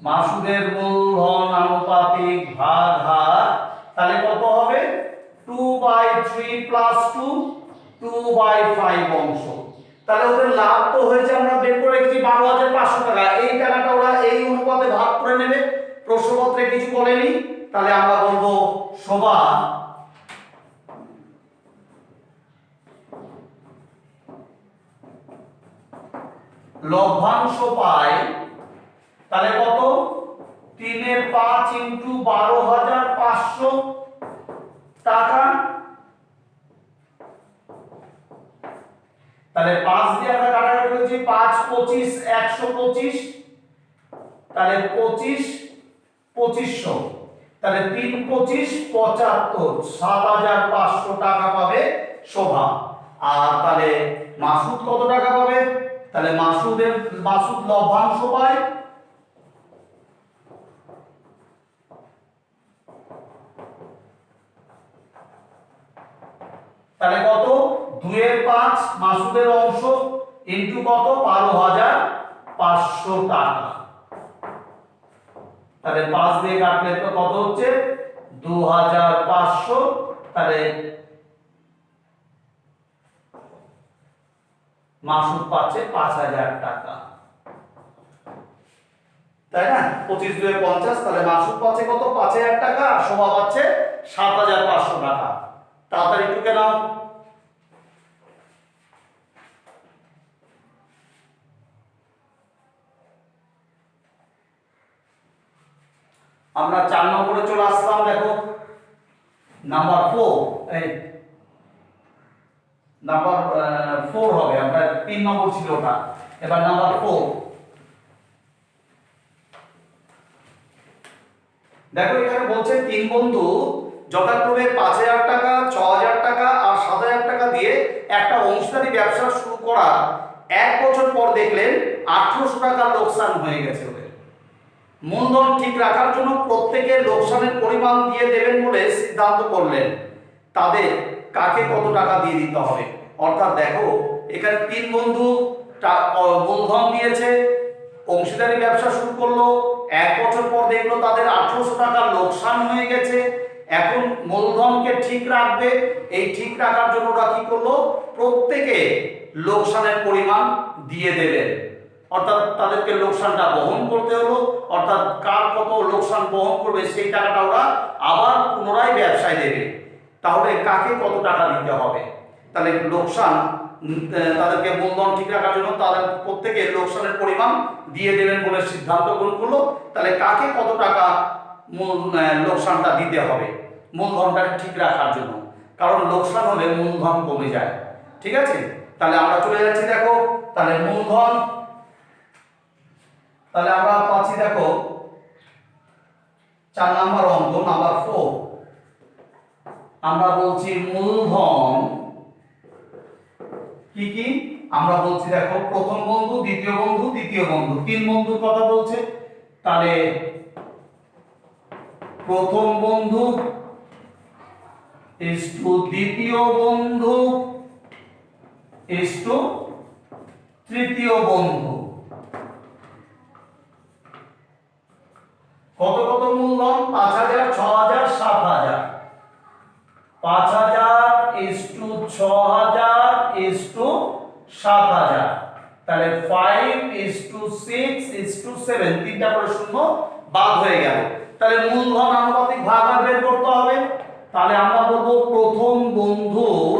মাসুদের মূলধন আনুপাতিক ভাগ হার, তাহলে কত হবে 2/3 প্লাস 2 2/5 অংশ। তাহলে ওদের লাভ তো হয়েছে, আমরা বের করে রেখেছি 12,500 টাকা। এই টাকাটা ওরা এই অনুপাতে ভাগ করে নেবে, প্রশ্নপত্রে কিছু বলেনি। তাহলে আমরা বলবো শোভা লভ্যাংশ পায়, তাহলে কত 3/5 ইন্টু 12,500 টাকা। তাহলে 5 দিয়ে আমরা কাটাকাটি করেছি, 5 25 125, তাহলে 25 2500, তাহলে 3 25 75 7,500 টাকা পাবে শোভা। আর তাহলে মাসুদ কত টাকা পাবে? তাহলে মাসুদ লভ্যাংশ পায় তাহলে কত 2/5 মাসুদের অংশ ইনটু কত 12,500 টাকা। তাহলে 5 দিয়ে কাটলে তো কত হচ্ছে 2,500, তাহলে মাসুদ পাচ্ছে 5,000 টাকা, তাই না? 25 2 50, তাহলে মাসুদ পাচ্ছে কত 5,000 টাকা, আর শোভা পাচ্ছে 7,500 টাকা। তাড়াতাড়ি টুকে নাও। আমরা 4 নম্বরে চলে আসলাম। দেখো নাম্বার 4, এই নাম্বার 4 হবে, আমরা 3 নম্বর ছিল ওটা, এবার নাম্বার 4। দেখো এখানে বলছে 3 বন্ধু যথাক্রমে 5,000 টাকা, 6,000 টাকা আর 7,000 টাকা দিয়ে একটা অংশীদারি ব্যবসা শুরু করার 1 বছর পর দেখলেন 1,800 টাকা লোকসান হয়ে গেছে ওদের। মূলধন ঠিক রাখার জন্য প্রত্যেকের লোকসানের পরিমাণ দিয়ে দেবেন বলে সিদ্ধান্ত করলেন। তাদের কাকে কত টাকা দিয়ে দিতে হবে? অর্থাৎ দেখো এখানে 3 বন্ধু মূলধন দিয়েছে, অংশীদারি ব্যবসা শুরু করলো, 1 বছর পর দেখলো তাদের 1,800 টাকা লোকসান হয়ে গেছে। এখন মূলধনকে ঠিক রাখবে, এই ঠিক রাখার জন্য ওরা কি করলো, প্রত্যেকে লোকসানের পরিমাণ দিয়ে দেবেন। অর্থাৎ তাদেরকে লোকসানটা বহন করতে হলো, অর্থাৎ কার কত লোকসান বহন করবে সেই টাকাটা ওরা আবার পুনরায় ব্যবসায় দেবে। তাহলে কাকে কত টাকা দিতে হবে? তাহলে লোকসান, তাদেরকে মূলধন ঠিক রাখার জন্য তাদের প্রত্যেকে লোকসানের পরিমাণ দিয়ে দেবেন বলে সিদ্ধান্ত গ্রহণ করলো। তাহলে কাকে কত টাকা লোকসানটা দিতে হবে মূলধনটা ঠিক রাখার জন্য? কারণ লোকসান হলে মূলধন কমে যায়। ঠিক আছে, তাহলে আমরা চলে যাচ্ছি। দেখো তাহলে মূলধন, তাহলে আমরা পাচ্ছি দেখো 4 নাম্বার অঙ্ক, নাম্বার 4। আমরা বলছি মূলধন কি কি? আমরা বলছি দেখো প্রথম বন্ধু, দ্বিতীয় বন্ধু, তৃতীয় বন্ধু, 3 বন্ধুর কথা বলছে। তাহলে প্রথম বন্ধু ইস টু দ্বিতীয় বন্ধু ইস টু তৃতীয় বন্ধু। কত কত মূলধন? 5,000 6,000 7,000। 5,000 ইস টু 6,000 ইস টু 7,000। তাহলে 5 ইস টু 6 ইস টু 7, 3টা করে শূন্য বাদ হয়ে গেল। তাহলে মূলধন আনুপাতিক ভাগ আর বের করতে হবে। তাহলে আমরা বলবো প্রথম বন্ধুর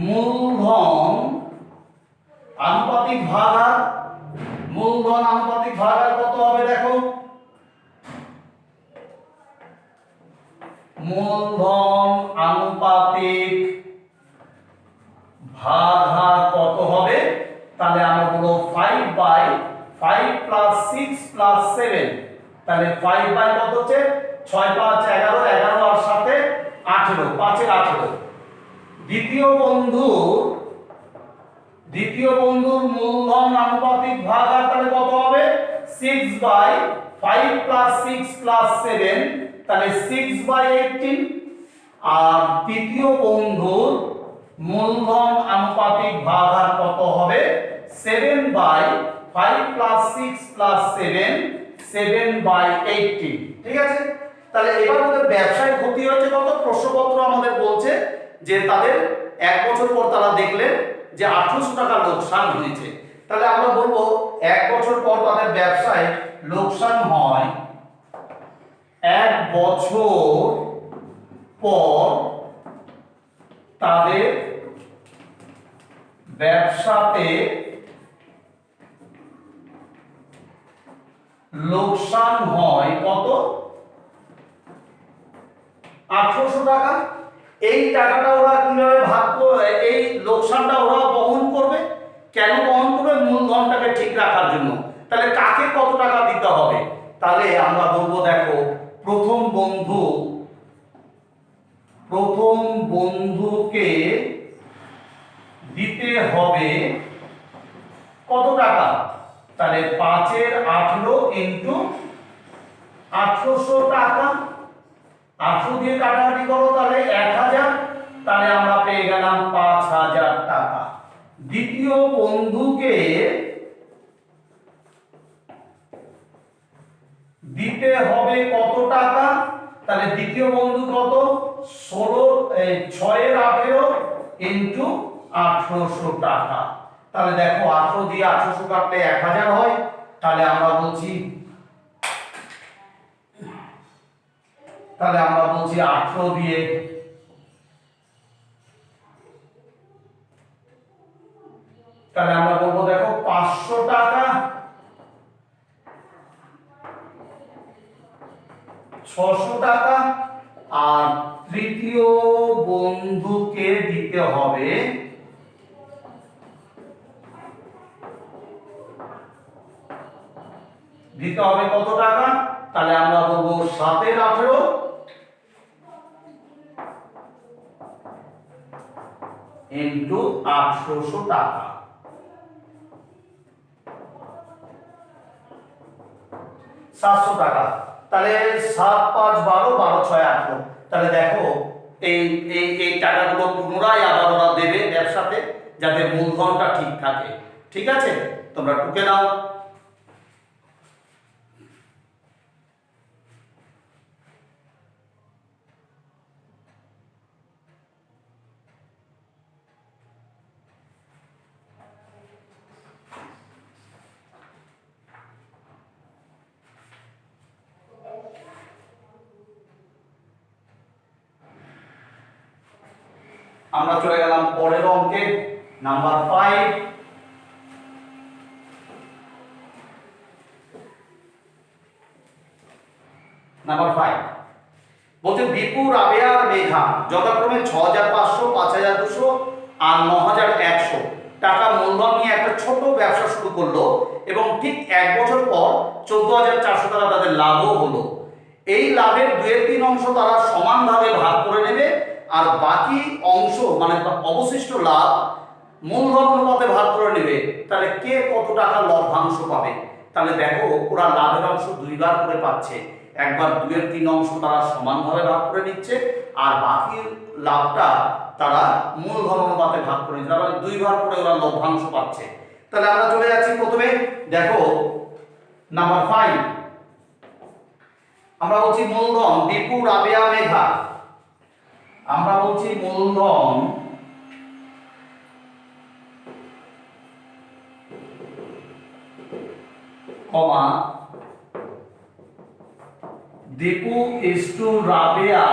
মূলধন আনুপাতিক ভাগ আর, মূলধন আনুপাতিক ভাগ আর কত হবে? দেখো মূলধন আনুপাতিক ভাগ হার কত হবে? তাহলে আমরা বলবো 5/5 প্লাস 6 প্লাস 7। তাহলে 5 বাই কত হচ্ছে 6 5 11, 11 আর 7 18, 5 এর 18। দ্বিতীয় বন্ধুর মূলধন আনুপাতিক ভাগ হার তাহলে কত হবে? 6/5 প্লাস 6 প্লাস 7, তাহলে 6/18। আর তৃতীয় বন্ধুর মূলধন আনুপাতিক ভাগ হার কত হবে? 7/5 5 প্লাস 6 প্লাস 7 7/18, ঠিক আছে। তাহলে এবার ওদের ব্যবসায় ক্ষতি হয়েছে কত? প্রশ্নপত্র আমাদের বলছে যে তাদের এক বছর পর তারা দেখলেন যে 800 টাকা লোকসান হয়েছে। তাহলে আমরা বলবো এক বছর পর তাদের ব্যবসায় লোকসান হয়, এক বছর পর তাদের ব্যবসাতে লোকসান হয় কত? 800 টাকা। এই টাকাটা ওরা কিভাবে ভাগ করবে? এই লোকসানটা ওরা বহন করবে। কেন বহন করবে? মূলধনটাকে ঠিক রাখার জন্য। তাহলে কাকে কত টাকা দিতে হবে? তাহলে আমরা বলবো দেখো, প্রথম বন্ধুকে দিতে হবে কত টাকা? তাহলে 5 এর 18 ইন্টু 800 টাকা। 800 দিয়ে কাটাকাটি করো, তাহলে 1000, তাহলে আমরা পেয়ে গেলাম 5000 টাকা। দ্বিতীয় বন্ধুকে দিতে হবে কত টাকা? তাহলে দ্বিতীয় বন্ধু কত? 6 এর 18 ইন্টু 800 টাকা। তাহলে দেখো 18 দিয়ে 800 কাটলে 1000 হয়। তাহলে আমরা বলছি 18 দিয়ে তাহলে আমরা বলবো দেখো 500 টাকা, 600 টাকা। আর তৃতীয় বন্ধুকে দিতে হবে কত টাকা? তাহলে আমরা বলবো 7 এর 18 ইন্টু 800 টাকা। 700 টাকা। তাহলে 7 5 12, 12 6 18। তাহলে দেখো এই এই এই টাকাগুলো পুনরায় আবার ওরা দেবে ব্যবসাতে, যাতে মূলধনটা ঠিক থাকে। ঠিক আছে, তোমরা টুকে নাও। আমরা চলে গেলাম পরের অঙ্কে, নাম্বার 5। নাম্বার 5 বলতে দীপু, রাবেয়া আর মেঘা যথাক্রমে 6500, 5200 আর 9100 টাকা মূলধন নিয়ে একটা ছোট ব্যবসা শুরু করলো এবং ঠিক এক বছর পর 14400 টাকা তাদের লাভও হলো। এই লাভের 2/3 অংশ তারা সমানভাবে ভাগ করে নেবে, আর বাকি অংশ মানে অবশিষ্ট লাভ মূলধন অনুপাতে ভাগ করে নেবে। তাহলে কে কত টাকা লভ্যাংশ পাবে? তাহলে দেখো ওরা লাভের অংশ দুইবার করে পাচ্ছে। একবার 2/3 অংশ তারা সমানভাবে ভাগ করে নিচ্ছে, আর বাকি লাভটা তারা মূলধন অনুপাতে ভাগ করে নিচ্ছে। তাহলে দুইবার করে ওরা লভ্যাংশ পাচ্ছে। তাহলে আমরা চলে যাচ্ছি প্রথমে, দেখো নাম্বার 5 আমরা বলছি মূলধন দীপু, রাবেয়া, মেঘা। আমরা বলছি মূলধন কমা Dipu is to Rabeya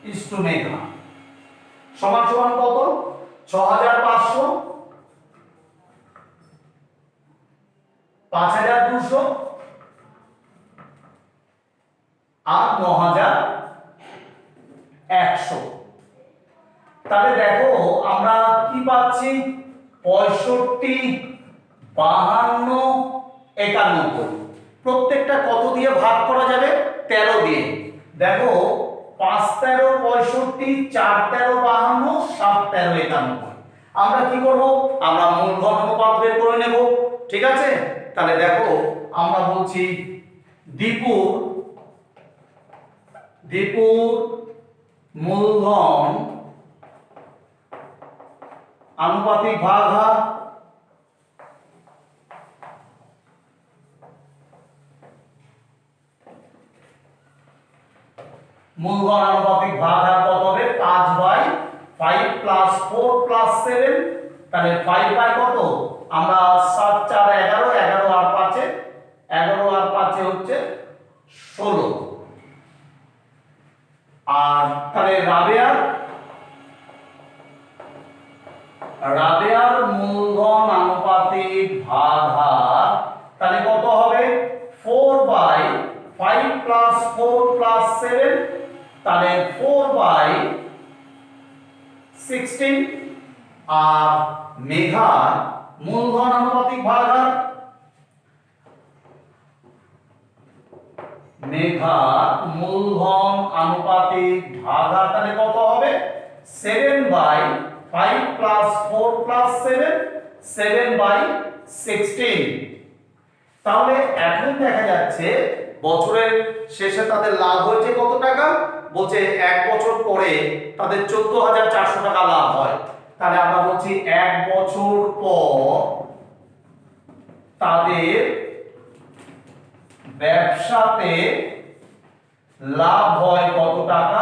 is to Megha সমান সমান কত? 6500, 5200 আর 9100। তাহলে দেখো আমরা কি পাচ্ছি? 65, 52, 91। প্রত্যেকটা কত দিয়ে ভাগ করা যাবে? 13 দিয়ে। দেখো 5 13 65, 4 13 52, 7 13 91। আমরা কি করব? আমরা মূলধন অনুপাত বের করে নেব। ঠিক আছে, তাহলে দেখো আমরা বলছি দীপুর মূলধন আনুপাতিক ভাগাহার, মূলধন আনুপাতিক ভাগাহার কত হবে 5/5 প্লাস 4 প্লাস 7, তাহলে 5 বাই কত আমরা 7 4 11, 11 আর 5 11 আর 5 হচ্ছে 16। আর তাহলে রাবেয়ার মূলধন আনুপাতিক ভাগাহার তাহলে কত হবে 4/5 প্লাস 4 প্লাস 7, তাহলে 4/16। আর মেঘার মূলধন আনুপাতিক ভাগাহার, মেঘার মূলধন আনুপাতিক ভাগাহার তাহলে কত হবে 7/5 প্লাস 4 প্লাস 7, 7/16। তাহলে এখন দেখা যাচ্ছে বছরের শেষে তাদের লাভ হয়েছে কত টাকা, বলছে এক বছর পরে তাদের 14,400 টাকা লাভ হয়। তাহলে আমরা বলছি এক বছর পর তাদের ব্যবসাতে লাভ হয় কত টাকা,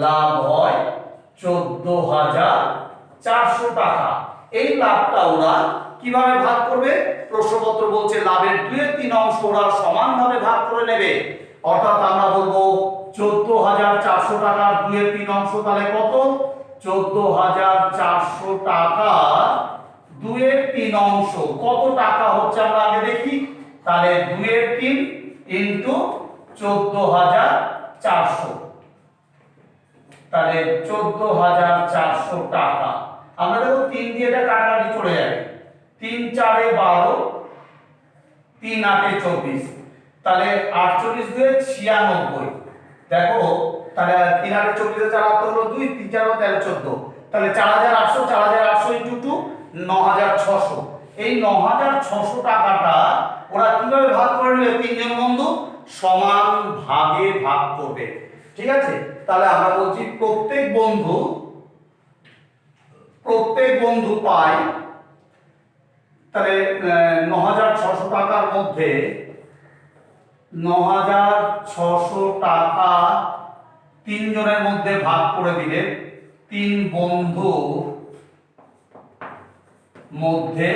লাভ হয় 14,400 টাকা। এই লাভটা ওরা কিভাবে ভাগ করবে, প্রশ্নপত্র বলছে লাভের 2/3 অংশ ওরা সমানভাবে ভাগ করে নেবে। অর্থাৎ আমরা বলবো 14,400 টাকার 2/3 অংশ তাহলে কত 14,400 টাকা 2/3 অংশ কত টাকা হচ্ছে আমরা আগে দেখি। তাহলে 2/3 ইনটু 14,400, তাহলে 14,400 টাকা। আমরা দেখো 3 দিয়ে এটা কাটাকাটি চলে যাবে, 3 4 12, 3 8 24, তাহলে 48 2 96। দেখো তাহলে 3 8 24 4 8 হলো 2, 3 4 13 14, তাহলে 4,800, 4,800 ইনটু 2 9,600। এই 9,600 টাকাটা ওরা কিভাবে ভাগ করে নেবে, তিনজন বন্ধু সমান ভাগে ভাগ করবে। ঠিক আছে, তাহলে আমরা বলছি প্রত্যেক বন্ধু পায়, তাহলে 9,600 টাকার মধ্যে 9,600 টাকা তিনজনের মধ্যে ভাগ করে দিলে, তিন বন্ধু মধ্যে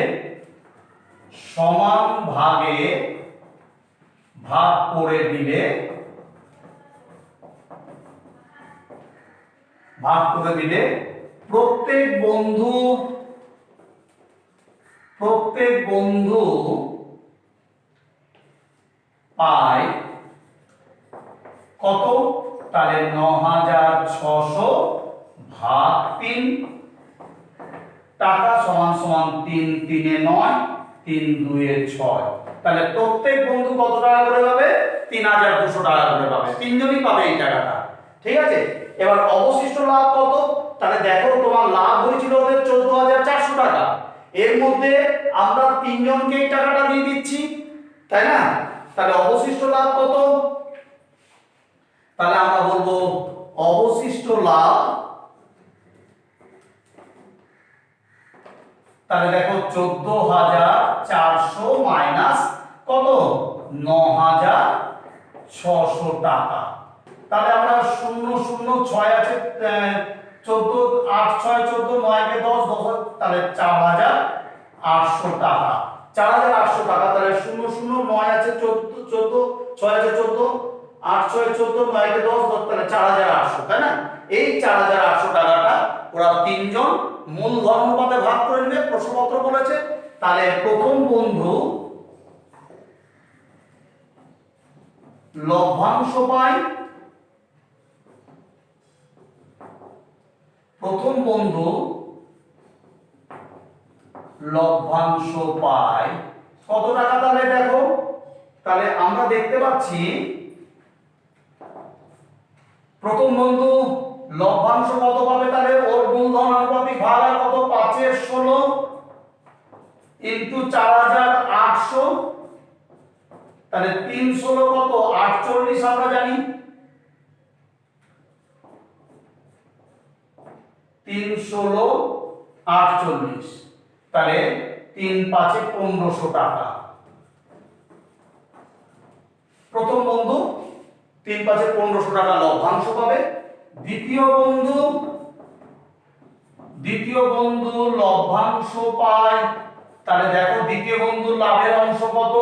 সমান ভাগে ভাগ করে দিলে, প্রত্যেক বন্ধু পায় কত, তাহলে 9,600 ভাগ 3 টাকা সমান সমান 3 3 9, 3 2 6। তাহলে প্রত্যেক বন্ধু কত টাকা করে পাবে, 3,200 টাকা করে পাবে, তিনজনই পাবে এই টাকাটা। ঠিক আছে, এবার অবশিষ্ট লাভ কত, তাহলে দেখো তোমার লাভ হয়েছিল ওদের 14,400 টাকা, এর মধ্যে আমরা তিনজনকে এই টাকাটা দিয়ে দিচ্ছি, তাই না। তাহলে অবশিষ্ট লাভ কত, তাহলে আমরা বলবো অবশিষ্ট লাভ, তাহলে দেখো 14,400 মাইনাস কত 9,600 টাকা। তাহলে আমরা 0 0 6 আছে 14, 8 6 14, 9 কে 10 10, তাহলে 4,800 টাকা, 4,800 টাকা। তাহলে 0 0 9 আছে 14, 6 আছে 14, 8 6 14, 9 কে 10 10, তাহলে 4,800, তাই না। এই 4,800 টাকাটা ওরা তিনজন মূলধন অনুপাতে ভাগ করে নেবে, প্রশ্নপত্র বলেছে। তাহলে প্রথম বন্ধু লভ্যাংশ পায়, প্রথম বন্ধু লভ্যাংশ পায় কত টাকা, তাহলে দেখো, তাহলে আমরা দেখতে পাচ্ছি প্রথম বন্ধু লভ্যাংশ কত পাবে, তাহলে ওর মূলধন আনুপাতিক ভাগ আর কত 5/16 ইনটু 4,800, তাহলে 3 16 কত 48 আমরা জানি, 3 16 48, তাহলে 3 5 1500 টাকা। প্রথম বন্ধু 3 5 1500 টাকা লভ্যাংশ পাবে। দ্বিতীয় বন্ধু লভ্যাংশ পায়, তাহলে দেখো দ্বিতীয় বন্ধুর লাভের অংশ কত,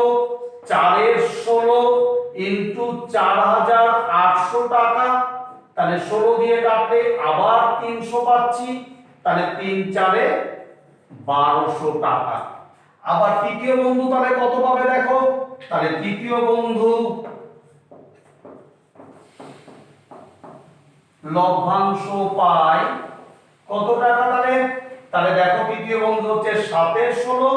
4 এর 16 ইনটু 4800 টাকা, তাহলে 16 দিয়ে কাটলে আবার 300 পাচ্ছি, তাহলে 3 4 এ 1200 টাকা। আবার তৃতীয় বন্ধু তাহলে কত পাবে দেখো, তাহলে তৃতীয় বন্ধু লভ্যাংশ পায় কত টাকা, তাহলে দেখো তৃতীয় বন্ধু হচ্ছে 7 এর 16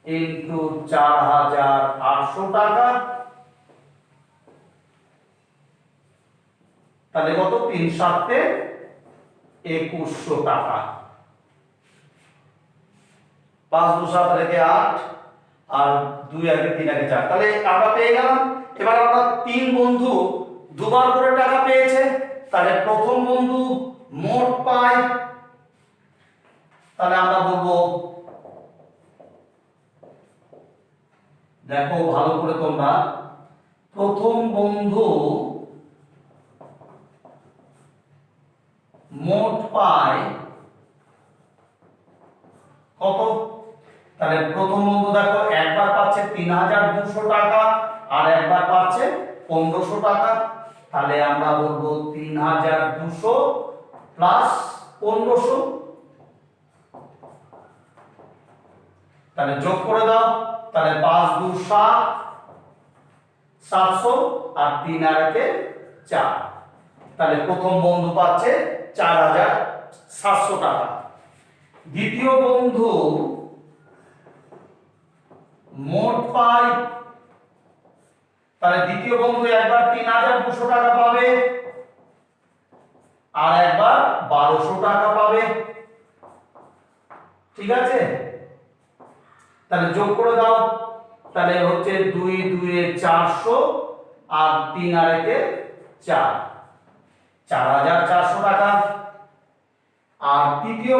ইনটু 4800 টাকা, তাহলে কত, 3 7 এ 2100 টাকা। 5 2 7 রেখে 8 আর 2 আগে 3 আগে 4, তাহলে আমরা পেয়ে গেলাম। এবার আমরা তিন বন্ধু দুবার করে টাকা পেয়েছে, তাহলে প্রথম বন্ধু মোট পায়, তাহলে আমরা বলবো, দেখো ভালো করে তোমরা, প্রথম বন্ধু মোট পায় কত, তাহলে প্রথম বন্ধু দেখো একবার পাচ্ছে 3200 টাকা আর একবার পাচ্ছে 1500 টাকা, তাহলে আমরা বলবো 3200 প্লাস 1500, তাহলে যোগ করে দাও, তাহলে 5 2 7 700 আর 3 আর 1 4, তাহলে প্রথম বন্ধু পাচ্ছে 4700 টাকা। দ্বিতীয় বন্ধু মোট পায়, তাহলে দ্বিতীয় বন্ধু একবার 3200 টাকা পাবে আর একবার 1200 টাকা পাবে, ঠিক আছে, তাহলে যোগ করে দাও, তাহলে হচ্ছে 2 2 এ 400 আর 3 আর 1 4, 4400 টাকা। আর তৃতীয়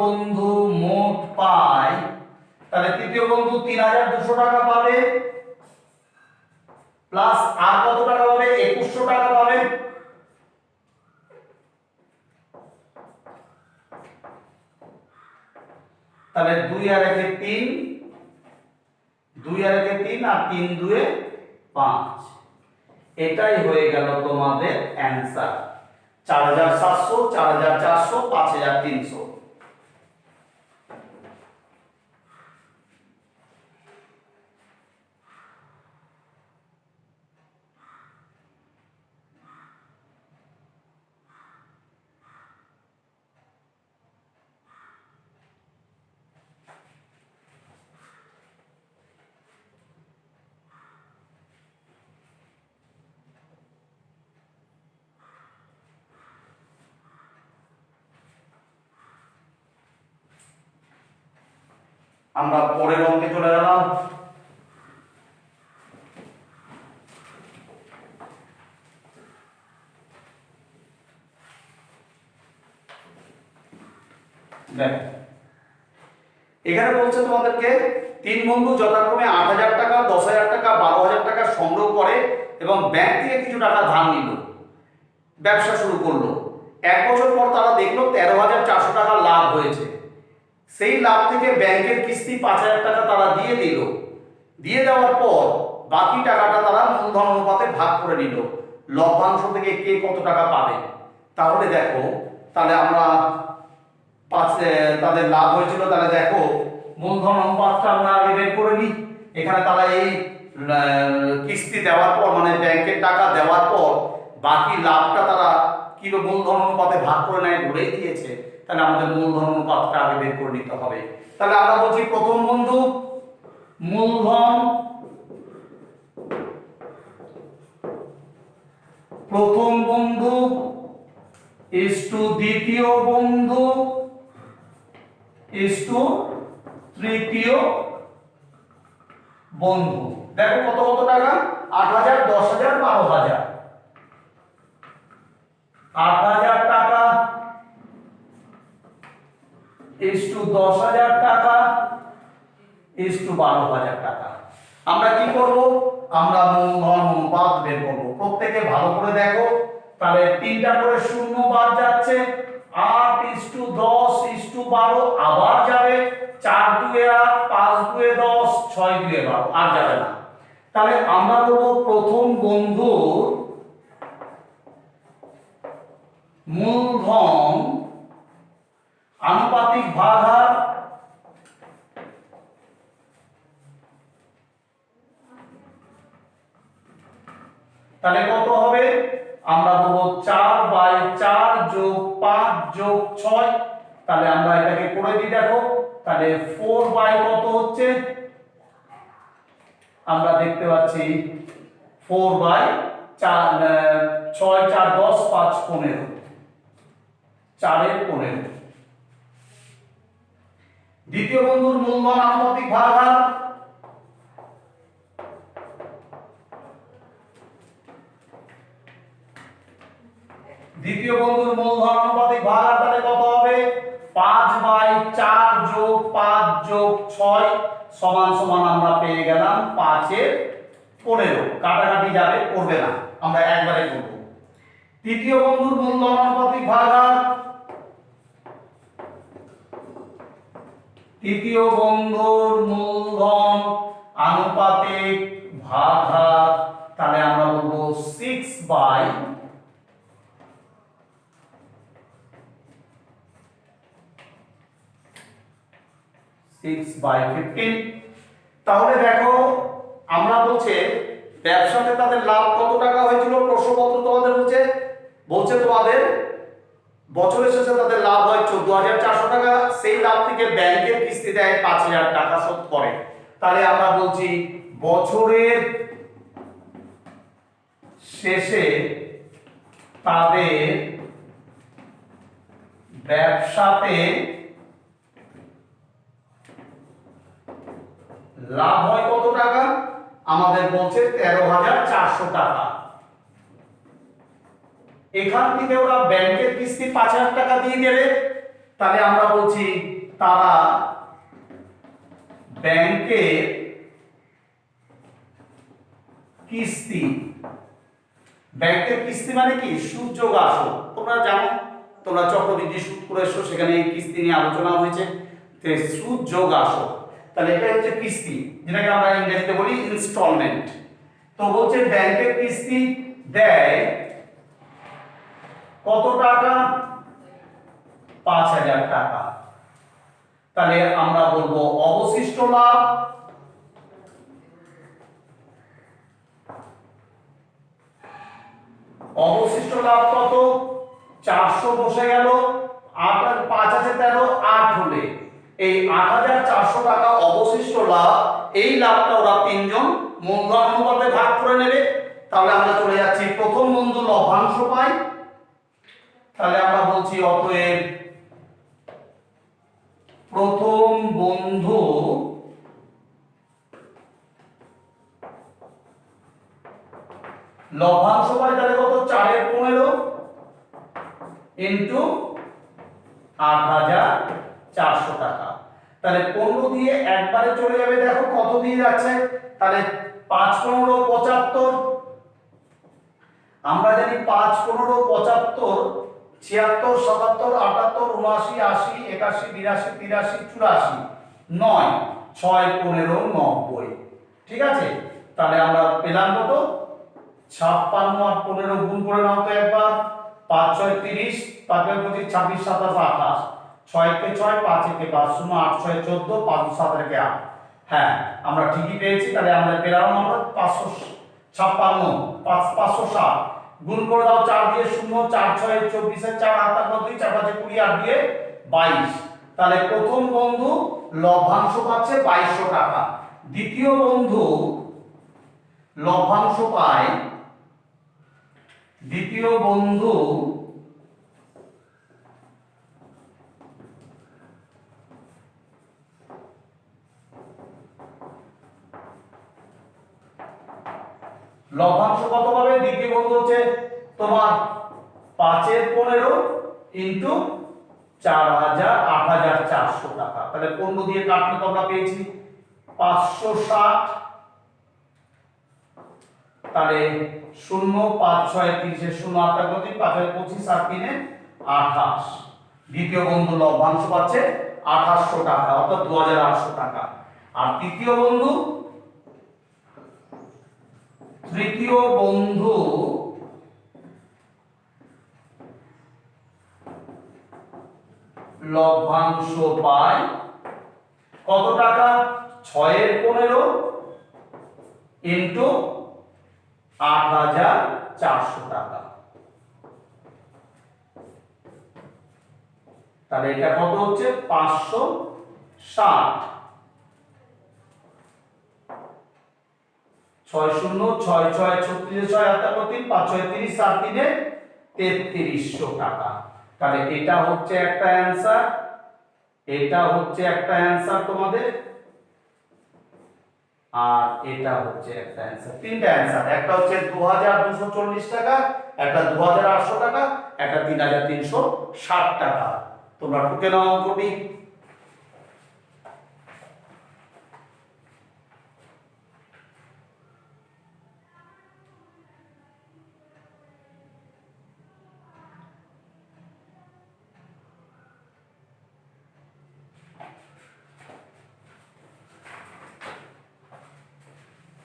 বন্ধু মোট পায়, তাহলে তৃতীয় বন্ধু 3200 টাকা পাবে প্লাস আর কত টাকা পাবে, 2100 টাকা পাবে, তাহলে 2 আর 1 3, 2 আর 1 3 আর 3 2 এ 5, এটাই হয়ে গেল তোমাদের অ্যানসার, 4700 4400 5300। আমরা পরের অঙ্কে চলে গেলাম। এখানে বলছে তোমাদেরকে তিন বন্ধু যথাক্রমে 8000 টাকা, 10000 টাকা, 12000 টাকা সংগ্রহ করে এবং ব্যাংক থেকে কিছু টাকা ধার নিল, ব্যবসা শুরু করলো। এক বছর পর তারা দেখলো 13400 টাকা লাভ হয়েছে। সেই লাভ থেকে ব্যাংকের কিস্তি 5000 টাকা তারা দিয়ে দিল। দিয়ে দেওয়ার পর বাকি টাকাটা তারা মূলধন অনুপাতে ভাগ করে নিল। লভ্যাংশ থেকে কে কত টাকা পাবে? তাহলে দেখো, তাহলে আমরা তাদের লাভ হয়েছিল, তাহলে দেখো মূলধন অনুপাতটা আমরা আগে বের করে নিই। এখানে তারা এই কিস্তি দেওয়ার পর, মানে ব্যাংকের টাকা দেওয়ার পর বাকি লাভটা তারা কিভাবে মূলধন অনুপাতে ভাগ করে নেয় বলেই দিয়েছে। তাহলে আমাদের মূলধন অনুপাতটা আগে বের করে নিতে হবে। তাহলে আমরা বলছি প্রথম বন্ধু মূলধন, প্রথম বন্ধু ইজ টু দ্বিতীয় বন্ধু ইজ টু তৃতীয় বন্ধু। দেখো কত কত টাকা, 8,000, 10,000, 12,000। 8,000 টাকা ইসটু 10,000 টাকা ইসটু 12,000 টাকা। আমরা কি করব, আমরা মূলধন অনুপাত বের করব। প্রত্যেকে ভালো করে দেখো, তাহলে 3টা করে শূন্য বাদ যাচ্ছে, 8:10:12 আবার যাবে, 4 2 8, 5 2 10, 6 2 12 আর যাবে না। তাহলে আমরা বলবো প্রথম বন্ধুর মূলধন আনুপাতিক ভাগাহার তাহলে কত হবে, আমরা বলবো 4/4 যোগ 5 যোগ 6। তাহলে আমরা এটাকে করে দিই, দেখো তাহলে 4 কত হচ্ছে, আমরা দেখতে পাচ্ছি 4/4, 6 4 10 5 15, 4/15। দ্বিতীয় বন্ধুর মূলধন আনুপাতিক ভাগাহার, দ্বিতীয় বন্ধুর মূলধন আনুপাতিক ভাগাহার তাহলে কত হবে, 5/4 যোগ 5 যোগ 6 সমান সমান আমরা পেয়ে গেলাম 5/15। কাটাকাটি যাবে, করবে না, আমরা একবারে করব। তৃতীয় বন্ধুর মূলধন আনুপাতিক ভাগাহার, তৃতীয় বন্ধুর মূলধন আনুপাতিক ভাগাহার তাহলে আমরা বলবো 6/15। তাহলে দেখো আমরা বলছে ব্যবসাতে তাদের লাভ কত টাকা হয়েছিল, প্রশ্নপত্র তোমাদের বলছে তোমাদের বছরের শেষে তাদের লাভ হয় 14,400 টাকা, সেই লাভ থেকে ব্যাংকের কিস্তি দেয় 5,000 টাকা শোধ করে। তাহলে আমরা বলছি বছরের শেষে তাদের ব্যবসাতে লাভ হয় কত টাকা, আমাদের বলছে 13,400 টাকা। এখান থেকে ওরা ব্যাংকের কিস্তি 5,000 টাকা দিয়ে দেবে, তাহলে আমরা বলছি তারা ব্যাংকের কিস্তি, ব্যাংকের কিস্তি মানে কি, সুদ যোগ আসল, তোমরা জানো, তোমরা চক্রবৃদ্ধি সুদ করেছো, সেখানে এই কিস্তি নিয়ে আলোচনা হয়েছে, সুদ যোগ আসল। তাহলে এটা হচ্ছে কিস্তি, যেটাকে আমরা ইংরেজিতে বলি ইনস্টলমেন্ট। তো বলছে ব্যাংকের কিস্তি দেয় কত টাকা, 5,000 টাকা। তাহলে আমরা বলবো অবশিষ্ট লাভ, অবশিষ্ট লাভ কত, 400 বসে গেল, 8 আর 5 আছে 13, 8 হলে এই 8,400 টাকা অবশিষ্ট লাভ, এই লাভটা ওরা তিনজন মূলধন অনুপাতে ভাগ করে নেবে। তাহলে আমরা চলে যাচ্ছি প্রথম বন্ধু লভ্যাংশ পাই, তাহলে আমরা বলছি অতএব প্রথম বন্ধু লভ্যাংশ পাই, তাহলে কত, 4/15 ইনটু 8,400 টাকা। তাহলে 15 দিয়ে একবারে চলে যাবে, দেখো কত দিয়ে যাচ্ছে, তাহলে 5 15 75, আমরা জানি 5 15 75, 76 77 78 79 80 81 82 83 84, 9 6 15 90। ঠিক আছে, তাহলে আমরা পেলাম কত, 56 আর 15 গুণ করে নাও তো একবার, 5 6 30, 5 25 26 27 28, 6 কে 6 5 কে 5 0 8 6 14 5 7 কে 8। হ্যাঁ আমরা ঠিকই পেয়েছি, তাহলে আমরা পেলাম আমরা 556, 560 গুণ করে দাও 4 দিয়ে 0, 4 6 24 4 8 2 4 5 20 8 দিয়ে 22। তাহলে প্রথম বন্ধু লভ্যাংশ পাচ্ছে 2200 টাকা, দ্বিতীয় বন্ধু লভ্যাংশ পায়, দ্বিতীয় বন্ধু লভ্যাংশ কত পাবে? দ্বিতীয় বন্ধু হচ্ছে তোমার 5 এর 15 ইন্টু 4000 8400 টাকা। তাহলে 15 দিয়ে কাটলে তোমরা পেয়েছি 560। তাহলে 0 5 6 30 0 8 গতি 5 25 আর 3 28। দ্বিতীয় বন্ধু লভ্যাংশ পাচ্ছে 2800 টাকা অর্থাৎ 2800 টাকা। আর তৃতীয় বন্ধু লভ্যাংশ পায় কত টাকা? 6 এর 15 ইন্টু 8400 টাকা। তাহলে এটা কত হচ্ছে? 560। 6 0 6 6 36 6 3 5 6 30 আর 3 3300 টাকা। তাহলে এটা হচ্ছে একটা অ্যানসার, এটা হচ্ছে একটা অ্যানসার তোমাদের, আর এটা হচ্ছে একটা অ্যানসার। তিনটা অ্যানসার, একটা হচ্ছে 2240 টাকা, একটা 2800 টাকা, একটা 3360 টাকা। তোমরা টুকে নাও অঙ্কটি।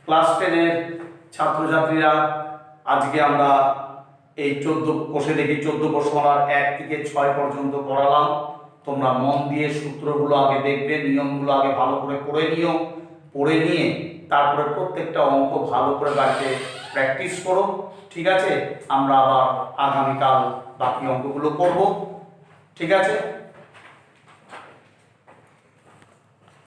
ক্লাস 10 এর ছাত্রছাত্রীরা, আজকে আমরা এই 14 কোষে দেখি 14 কোষমালার 1 থেকে 6 পর্যন্ত পড়ালাম। তোমরা মন দিয়ে সূত্রগুলো আগে দেখবে, নিয়মগুলো আগে ভালো করে পড়ে নিও, পড়ে নিয়ে তারপরে প্রত্যেকটা অঙ্ক ভালো করে বাড়িতে প্র্যাকটিস করো। ঠিক আছে? আমরা আবার আগামীকাল বাকি অঙ্কগুলো করব। ঠিক আছে?